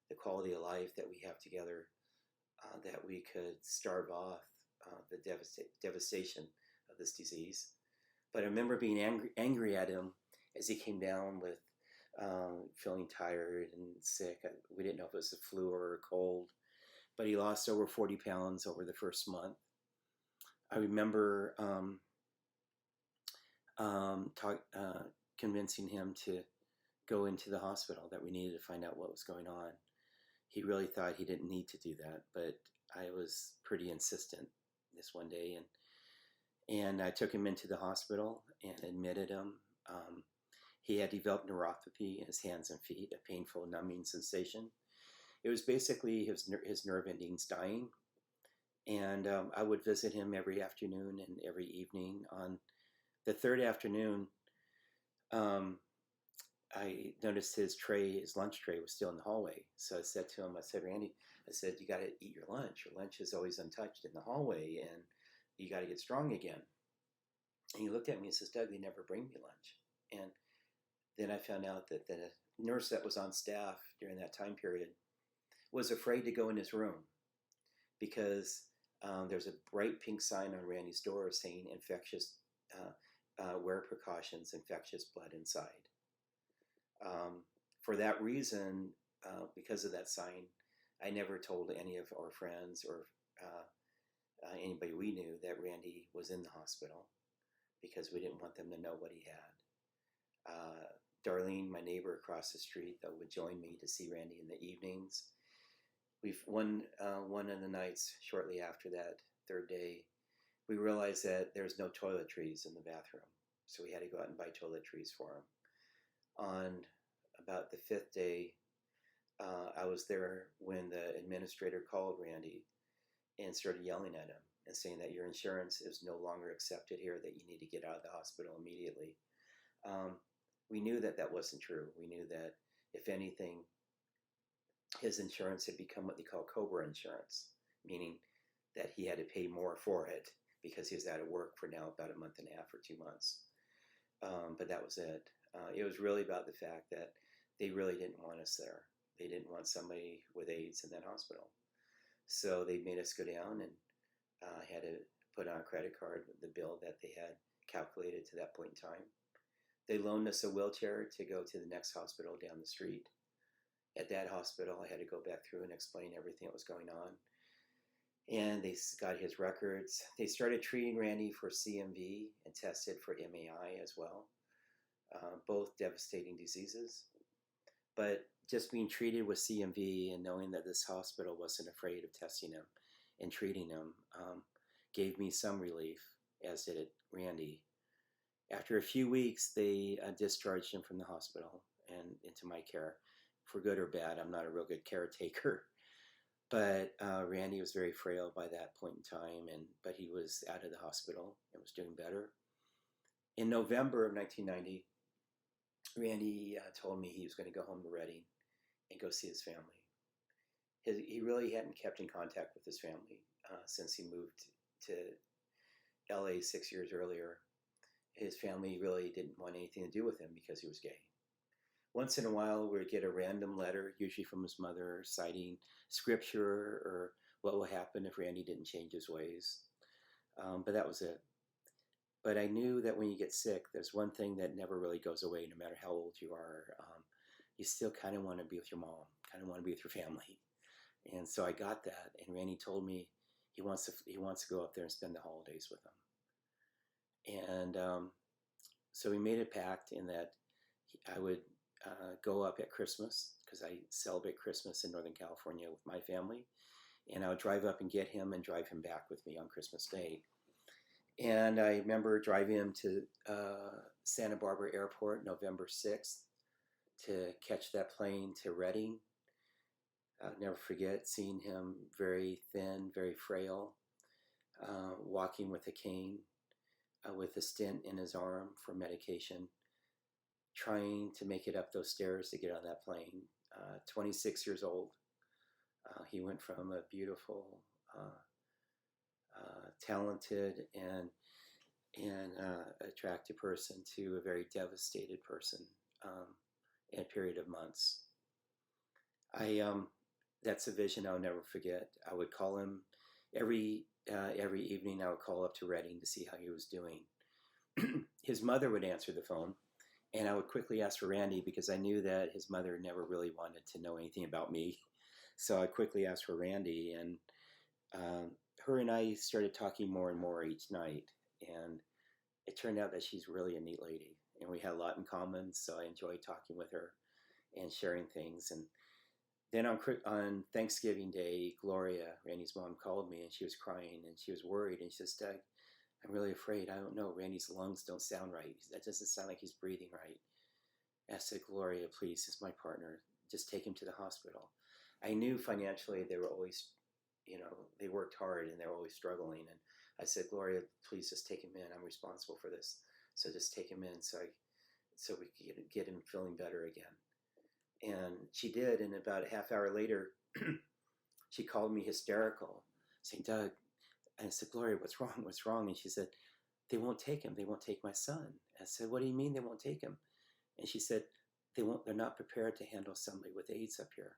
the quality of life that we have together, that we could starve off the devastation of this disease. But I remember being angry at him as he came down with feeling tired and sick. We didn't know if it was a flu or a cold, but he lost over 40 pounds over the first month. I remember convincing him to go into the hospital, that we needed to find out what was going on. He really thought he didn't need to do that, but I was pretty insistent this one day, and I took him into the hospital and admitted him. He had developed neuropathy in his hands and feet, a painful numbing sensation. It was basically his nerve endings dying, and I would visit him every afternoon and every evening. On the third afternoon, I noticed his lunch tray was still in the hallway. So I said to him, Randy, you got to eat your lunch. Your lunch is always untouched in the hallway, and you got to get strong again. And he looked at me and says, Doug, they never bring me lunch. And then I found out that the nurse that was on staff during that time period was afraid to go in his room because there's a bright pink sign on Randy's door saying infectious, wear precautions, infectious blood inside. For that reason, because of that sign, I never told any of our friends or anybody we knew that Randy was in the hospital, because we didn't want them to know what he had. Darlene, my neighbor across the street, would join me to see Randy in the evenings. One of the nights shortly after that third day, we realized that there's no toiletries in the bathroom, so we had to go out and buy toiletries for him. On about the 5th day, I was there when the administrator called Randy and started yelling at him and saying that your insurance is no longer accepted here, that you need to get out of the hospital immediately. We knew that wasn't true. We knew that, if anything, his insurance had become what they call COBRA insurance, meaning that he had to pay more for it because he was out of work for now about a month and a half or 2 months. But that was it. It was really about the fact that they really didn't want us there. They didn't want somebody with AIDS in that hospital. So they made us go down and had to put on a credit card the bill that they had calculated to that point in time. They loaned us a wheelchair to go to the next hospital down the street. At that hospital, I had to go back through and explain everything that was going on. And they got his records. They started treating Randy for CMV and tested for MAI as well, both devastating diseases. But just being treated with CMV and knowing that this hospital wasn't afraid of testing him and treating him gave me some relief, as did Randy. After a few weeks, they discharged him from the hospital and into my care. For good or bad, I'm not a real good caretaker. But Randy was very frail by that point in time, but he was out of the hospital and was doing better. In November of 1990, Randy told me he was going to go home to Redding and go see his family. He really hadn't kept in contact with his family since he moved to LA 6 years earlier. His family really didn't want anything to do with him because he was gay. Once in a while, we would get a random letter, usually from his mother, citing scripture or what will happen if Randy didn't change his ways. But that was it. But I knew that when you get sick, there's one thing that never really goes away, no matter how old you are. You still kind of want to be with your mom, kind of want to be with your family. And so I got that, and Randy told me he wants to go up there and spend the holidays with them. And so we made a pact in that I would go up at Christmas, because I celebrate Christmas in Northern California with my family, and I would drive up and get him and drive him back with me on Christmas Day. And I remember driving him to Santa Barbara Airport November 6th to catch that plane to Redding. I'll never forget seeing him very thin, very frail, walking with a cane, with a stent in his arm for medication, trying to make it up those stairs to get on that plane. 26 years old. He went from a beautiful, talented, and attractive person to a very devastated person in a period of months. That's a vision I'll never forget. I would call him every evening. I would call up to Redding to see how he was doing. His mother would answer the phone, and I would quickly ask for Randy because I knew that his mother never really wanted to know anything about me. So I quickly asked for Randy, and her and I started talking more and more each night. And it turned out that she's really a neat lady, and we had a lot in common. So I enjoyed talking with her and sharing things. And then on Thanksgiving Day, Gloria, Randy's mom, called me, and she was crying, and she was worried. And she says, "Doug, I'm really afraid. I don't know. Randy's lungs don't sound right. That doesn't sound like he's breathing right." I said, "Gloria, please, he's my partner. Just take him to the hospital." I knew financially they were always, they worked hard and they were always struggling. And I said, "Gloria, please just take him in. I'm responsible for this. So just take him in so we could get him feeling better again." And she did. And about a half hour later, she called me hysterical, saying, "Doug," and I said, "Gloria, what's wrong? What's wrong?" And she said, "They won't take him. They won't take my son." I said, "What do you mean they won't take him?" And she said, They're not prepared to handle somebody with AIDS up here."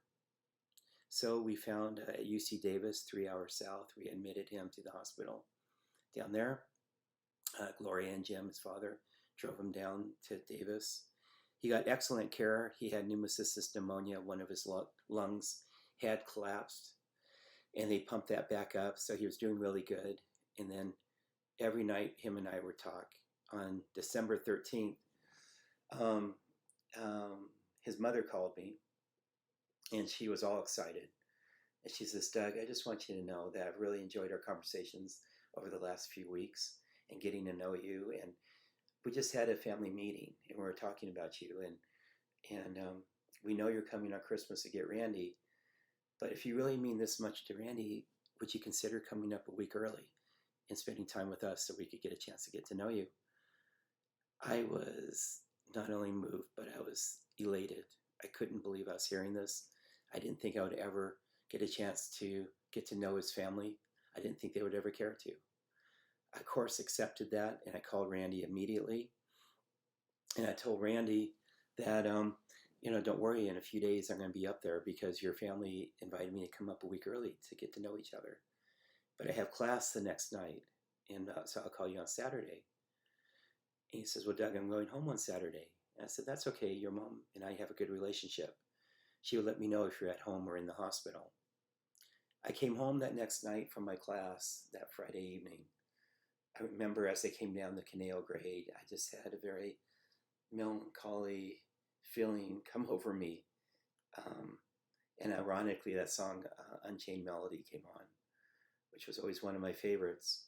So we found at UC Davis, 3 hours south, we admitted him to the hospital down there. Gloria and Jim, his father, drove him down to Davis. He got excellent care. He had pneumocystis pneumonia. One of his lungs had collapsed, and they pumped that back up. So he was doing really good. And then every night, him and I would talk. On December 13th, his mother called me, and she was all excited. And she says, "Doug, I just want you to know that I've really enjoyed our conversations over the last few weeks and getting to know you. And we just had a family meeting, and we were talking about you. And we know you're coming on Christmas to get Randy. But if you really mean this much to Randy, would you consider coming up a week early and spending time with us so we could get a chance to get to know you?" I was not only moved, but I was elated. I couldn't believe I was hearing this. I didn't think I would ever get a chance to get to know his family. I didn't think they would ever care to. I, of course, accepted that, and I called Randy immediately. And I told Randy that, don't worry, in a few days I'm going to be up there because your family invited me to come up a week early to get to know each other. But I have class the next night, and so I'll call you on Saturday. And he says, well, Doug, I'm going home on Saturday. And I said, that's okay. Your mom and I have a good relationship. She would let me know if you're at home or in the hospital. I came home that next night from my class that Friday evening. I remember as I came down the canal grade, I just had a very melancholy feeling come over me. And ironically, that song, Unchained Melody, came on, which was always one of my favorites.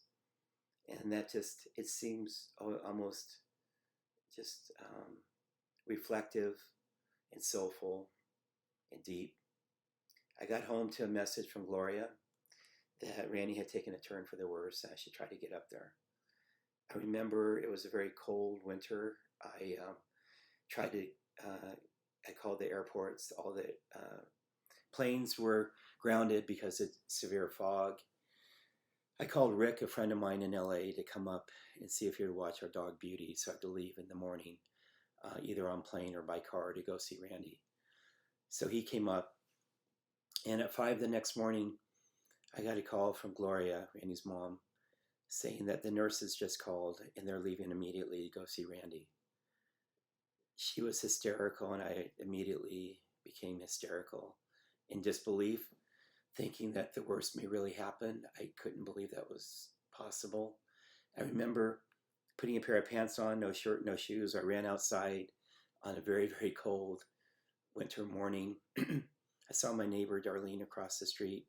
And that just, it seems almost just reflective and soulful and deep. I got home to a message from Gloria that Randy had taken a turn for the worse and I should try to get up there. I remember it was a very cold winter. I tried to, I called the airports. All the planes were grounded because of severe fog. I called Rick, a friend of mine in LA, to come up and see if he would watch our dog Beauty. So I had to leave in the morning, either on plane or by car to go see Randy. So he came up, and at 5 the next morning, I got a call from Gloria, Randy's mom, saying that the nurses just called and they're leaving immediately to go see Randy. She was hysterical, and I immediately became hysterical in disbelief, thinking that the worst may really happen. I couldn't believe that was possible. I remember putting a pair of pants on, no shirt, no shoes. I ran outside on a very, very cold winter morning. I saw my neighbor Darlene across the street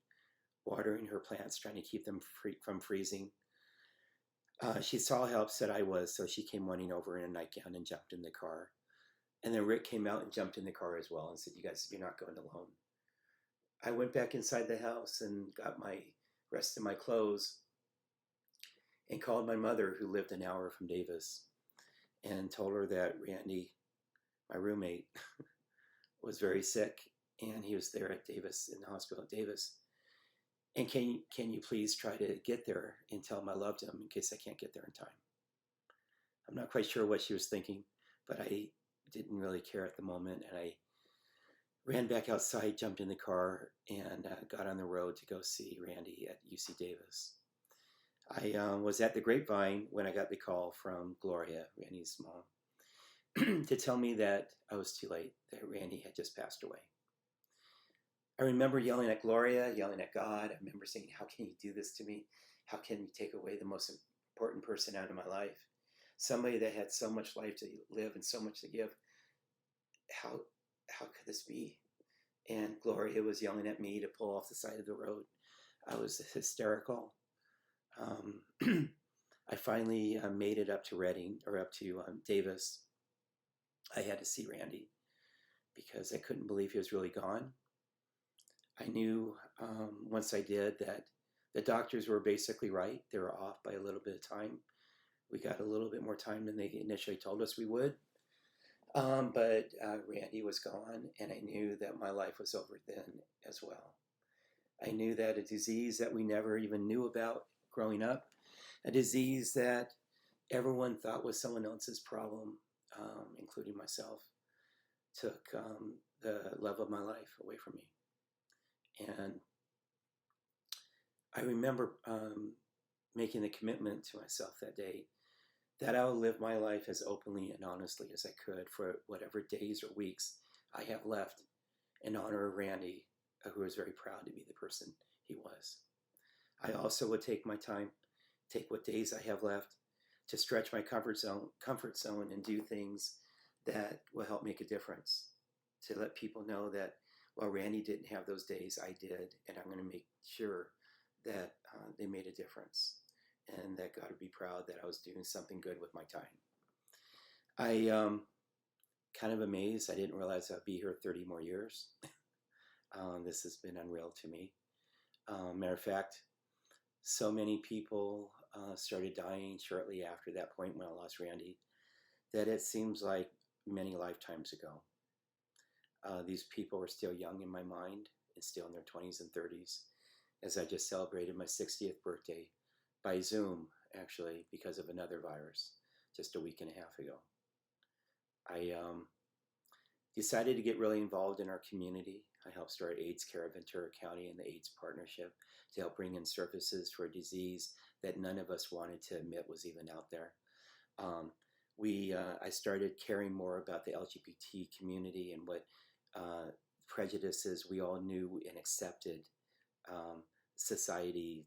watering her plants, trying to keep them from freezing. She saw how upset I was, so she came running over in a nightgown and jumped in the car. And then Rick came out and jumped in the car as well and said, you guys, you're not going alone. I went back inside the house and got my rest of my clothes and called my mother, who lived an hour from Davis, and told her that Randy, my roommate, was very sick and he was there at Davis, in the hospital at Davis. And can you please try to get there and tell him I loved him in case I can't get there in time? I'm not quite sure what she was thinking, but I didn't really care at the moment. And I ran back outside, jumped in the car, and got on the road to go see Randy at UC Davis. I was at the Grapevine when I got the call from Gloria, Randy's mom, to tell me that I was too late, that Randy had just passed away. I remember yelling at Gloria, yelling at God. I remember saying, how can you do this to me? How can you take away the most important person out of my life? Somebody that had so much life to live and so much to give. How could this be? And Gloria was yelling at me to pull off the side of the road. I was hysterical. I finally made it up to Reading, or up to Davis. I had to see Randy because I couldn't believe he was really gone. I knew once I did that the doctors were basically right. They were off by a little bit of time. We got a little bit more time than they initially told us we would. But Randy was gone, and I knew that my life was over then as well. I knew that a disease that we never even knew about growing up, a disease that everyone thought was someone else's problem, including myself, took the love of my life away from me. And I remember making the commitment to myself that day that I will live my life as openly and honestly as I could for whatever days or weeks I have left in honor of Randy, who was very proud to be the person he was. I also would take my time, take what days I have left to stretch my comfort zone and do things that will help make a difference, to let people know that while Randy didn't have those days, I did, and I'm going to make sure that they made a difference, and that God would be proud that I was doing something good with my time. I kind of amazed. I didn't realize I'd be here 30 more years. This has been unreal to me. Matter of fact, so many people started dying shortly after that point when I lost Randy that it seems like many lifetimes ago. These people were still young in my mind and still in their 20s and 30s as I just celebrated my 60th birthday by Zoom actually, because of another virus just a week and a half ago. I decided to get really involved in our community. I helped start AIDS Care of Ventura County and the AIDS Partnership to help bring in services for a disease that none of us wanted to admit was even out there. Um, I started caring more about the LGBT community and what prejudices we all knew and accepted society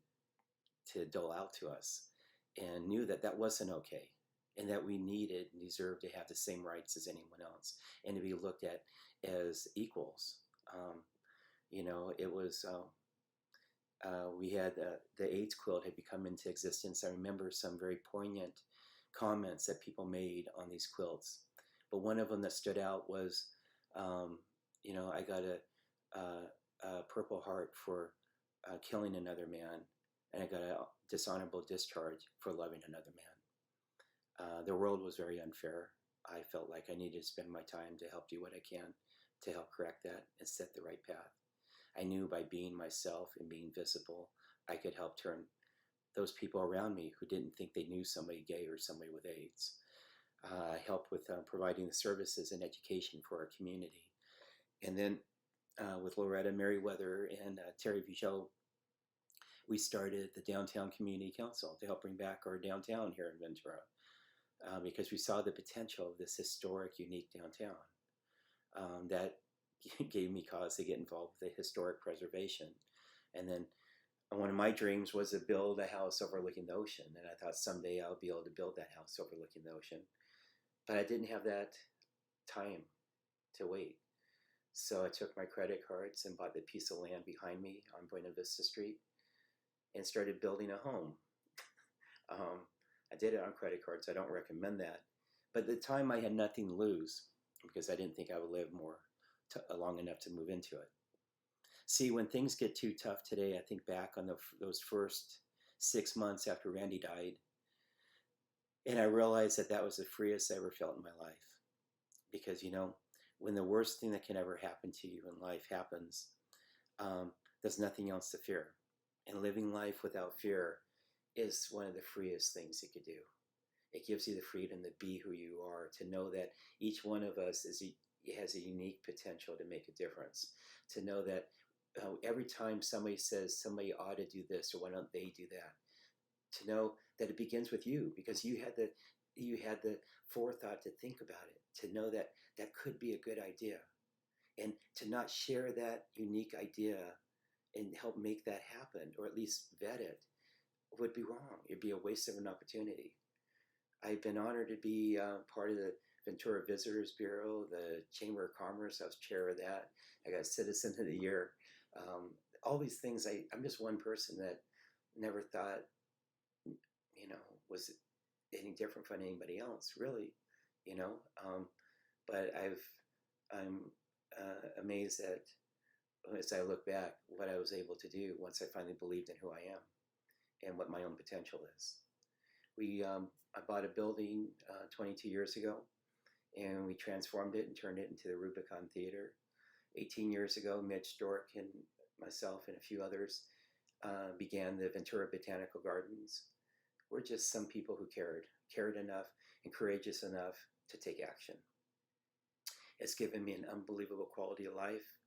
to dole out to us, and knew that that wasn't okay, and that we needed and deserved to have the same rights as anyone else and to be looked at as equals. Um, it was we had the AIDS quilt had become into existence. I remember some very poignant comments that people made on these quilts, but one of them that stood out was, I got a Purple Heart for killing another man, and I got a dishonorable discharge for loving another man. The world was very unfair. I felt like I needed to spend my time to help do what I can to help correct that and set the right path. I knew by being myself and being visible, I could help turn those people around me who didn't think they knew somebody gay or somebody with AIDS. I helped with providing the services and education for our community. And then with Loretta Merriweather and Terry Vijot, we started the Downtown Community Council to help bring back our downtown here in Ventura, because we saw the potential of this historic, unique downtown. That gave me cause to get involved with the historic preservation. And then one of my dreams was to build a house overlooking the ocean, and I thought someday I'll be able to build that house overlooking the ocean. But I didn't have that time to wait. So I took my credit cards and bought the piece of land behind me on Buena Vista Street and started building a home. I did it on credit cards. I don't recommend that. But at the time, I had nothing to lose because I didn't think I would live long enough to move into it. See, when things get too tough today, I think back on those first 6 months after Randy died, and I realized that that was the freest I ever felt in my life. Because, when the worst thing that can ever happen to you in life happens, there's nothing else to fear. And living life without fear is one of the freest things you could do. It gives you the freedom to be who you are, to know that each one of us has a unique potential to make a difference, to know that every time somebody says somebody ought to do this or why don't they do that, to know that it begins with you because you had the forethought to think about it, to know that that could be a good idea, and to not share that unique idea and help make that happen, or at least vet it, would be wrong. It'd be a waste of an opportunity. I've been honored to be part of the Ventura Visitors Bureau, the Chamber of Commerce. I was chair of that. I got Citizen of the Year. All these things, I'm just one person that never thought, was any different from anybody else, really, but I'm amazed at, as I look back, what I was able to do once I finally believed in who I am and what my own potential is. I bought a building 22 years ago, and we transformed it and turned it into the Rubicon Theater. 18 years ago, Mitch Dork and myself and a few others began the Ventura Botanical Gardens. We're just some people who cared enough and courageous enough to take action. It's given me an unbelievable quality of life.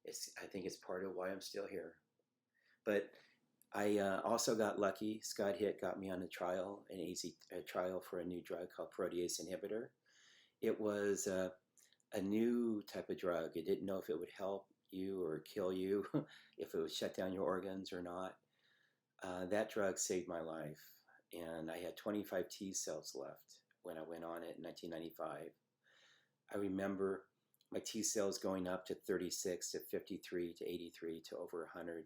I think it's part of why I'm still here. But I also got lucky. Scott Hitt got me on a trial for a new drug called protease inhibitor. It was a new type of drug. It didn't know if it would help you or kill you, if it would shut down your organs or not. That drug saved my life, and I had 25 T cells left when I went on it in 1995. I remember my T cells going up to 36 to 53 to 83 to over 100.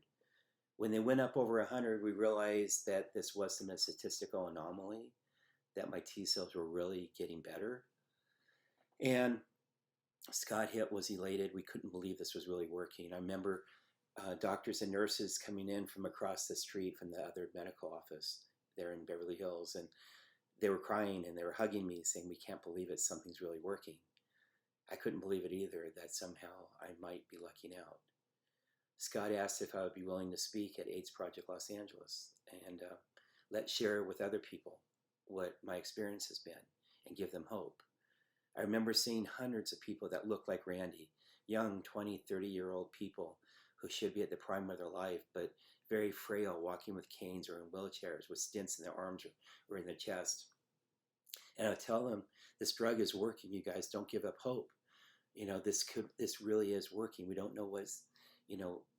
When they went up over 100, we realized that this wasn't a statistical anomaly, that my T cells were really getting better. And Scott Hitt was elated. We couldn't believe this was really working. I remember doctors and nurses coming in from across the street from the other medical office there in Beverly Hills, and they were crying and they were hugging me saying, "We can't believe it, something's really working." I couldn't believe it either, that somehow I might be lucking out. Scott asked if I would be willing to speak at AIDS Project Los Angeles, and let share with other people what my experience has been and give them hope. I remember seeing hundreds of people that looked like Randy, young 20, 30-year-old people who should be at the prime of their life, but very frail, walking with canes or in wheelchairs with stents in their arms or in their chest. And I would tell them, this drug is working, you guys, don't give up hope. This really is working. We don't know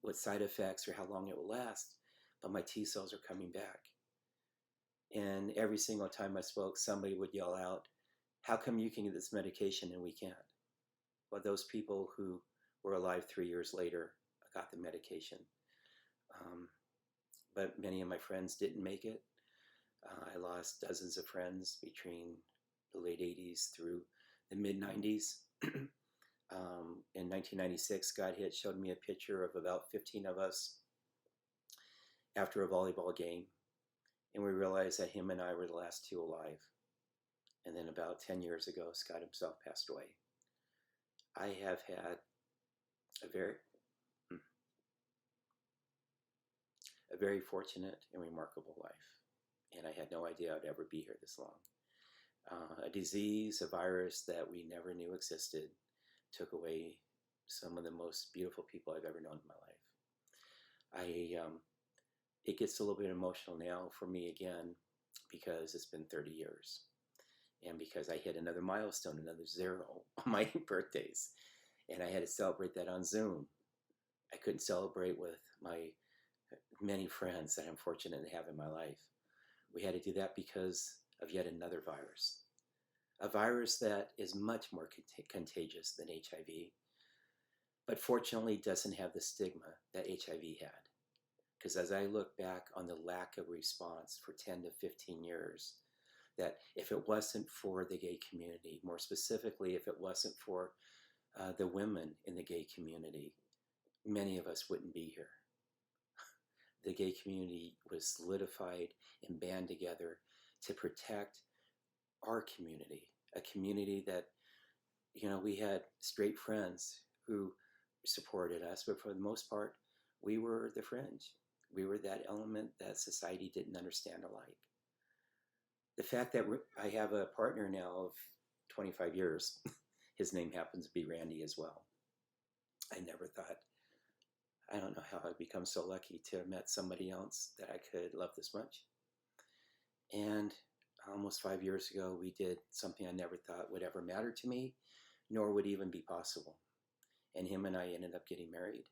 what side effects or how long it will last, but my T cells are coming back. And every single time I spoke, somebody would yell out, how come you can get this medication and we can't? Well, those people who were alive 3 years later got the medication. But many of my friends didn't make it. I lost dozens of friends between the late 80s through the mid 90s. In 1996, Scott Hitt showed me a picture of about 15 of us after a volleyball game. And we realized that him and I were the last two alive. And then about 10 years ago, Scott himself passed away. I have had a very fortunate and remarkable life. And I had no idea I'd ever be here this long. A disease, a virus that we never knew existed, took away some of the most beautiful people I've ever known in my life. It gets a little bit emotional now for me again because it's been 30 years. And because I hit another milestone, another 0 on my birthdays. And I had to celebrate that on Zoom. I couldn't celebrate with my many friends that I'm fortunate to have in my life. We had to do that because of yet another virus. A virus that is much more contagious than HIV, but fortunately doesn't have the stigma that HIV had. Because as I look back on the lack of response for 10 to 15 years, that if it wasn't for the gay community, more specifically, if it wasn't for the women in the gay community, many of us wouldn't be here. The gay community was solidified and band together to protect our community, a community that, we had straight friends who supported us, but for the most part, we were the fringe. We were that element that society didn't understand alike. The fact that I have a partner now of 25 years, his name happens to be Randy as well. I never thought, I don't know how I'd become so lucky to have met somebody else that I could love this much. And almost 5 years ago, we did something I never thought would ever matter to me, nor would even be possible. And him and I ended up getting married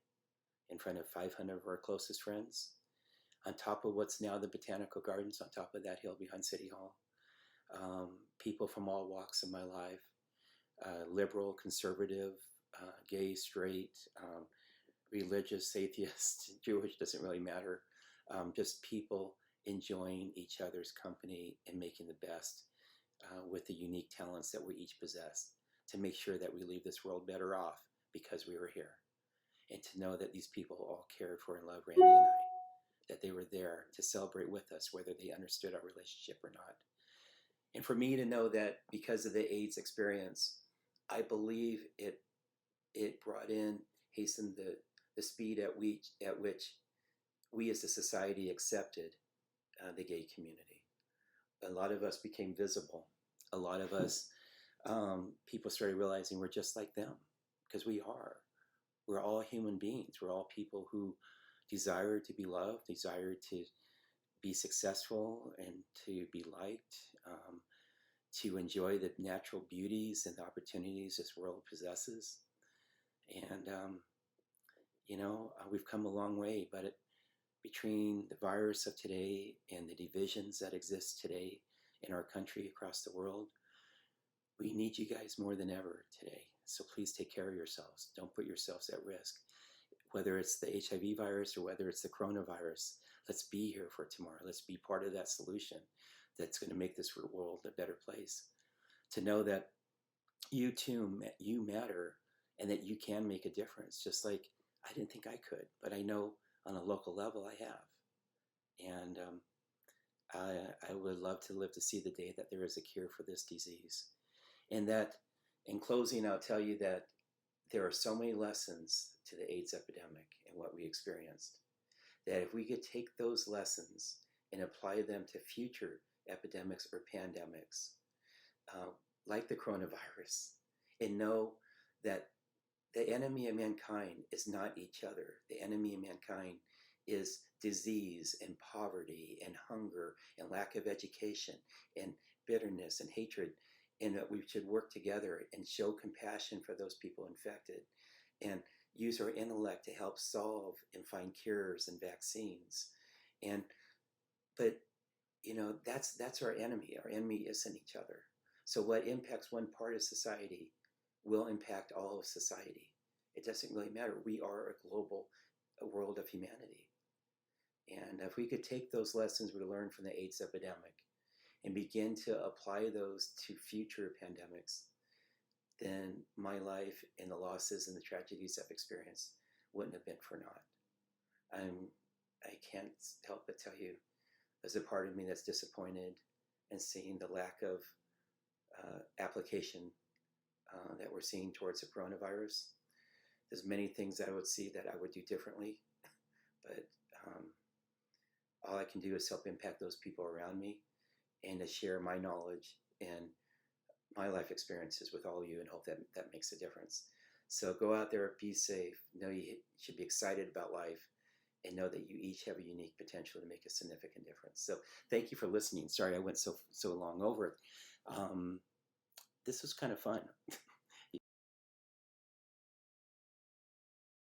in front of 500 of our closest friends, on top of what's now the Botanical Gardens, on top of that hill behind City Hall. People from all walks of my life, liberal, conservative, gay, straight, religious, atheist, Jewish, doesn't really matter. Just people enjoying each other's company and making the best with the unique talents that we each possess to make sure that we leave this world better off because we were here. And to know that these people all cared for and loved Randy and I, that they were there to celebrate with us, whether they understood our relationship or not. And for me to know that because of the AIDS experience, I believe it hastened the speed at which we as a society accepted the gay community. A lot of us became visible. A lot of us, people started realizing we're just like them, because we are. We're all human beings. We're all people who desire to be loved, desire to be successful and to be liked, to enjoy the natural beauties and the opportunities this world possesses. And, we've come a long way, but between the virus of today and the divisions that exist today in our country, across the world, we need you guys more than ever today. So please take care of yourselves. Don't put yourselves at risk. Whether it's the HIV virus or whether it's the coronavirus, let's be here for tomorrow. Let's be part of that solution that's going to make this world a better place. To know that you too, you matter, and that you can make a difference, just like I didn't think I could, but I know on a local level I have. And I would love to live to see the day that there is a cure for this disease. And that, in closing, I'll tell you that there are so many lessons to the AIDS epidemic and what we experienced, that if we could take those lessons and apply them to future epidemics or pandemics, uh, like the coronavirus, and know that the enemy of mankind is not each other. The enemy of mankind is disease and poverty and hunger and lack of education and bitterness and hatred. And that we should work together and show compassion for those people infected and use our intellect to help solve and find cures and vaccines. And but that's our enemy. Our enemy isn't each other. So what impacts one part of society will impact all of society. It doesn't really matter. We are a world of humanity. And if we could take those lessons we learned from the AIDS epidemic and begin to apply those to future pandemics, then my life and the losses and the tragedies I've experienced wouldn't have been for naught. I can't help but tell you, there's a part of me that's disappointed and seeing the lack of application that we're seeing towards the coronavirus. There's many things that I would see that I would do differently, but all I can do is help impact those people around me and to share my knowledge and my life experiences with all of you and hope that that makes a difference. So go out there, be safe, know you should be excited about life, and know that you each have a unique potential to make a significant difference. So thank you for listening. Sorry I went so long over it. This was kind of fun.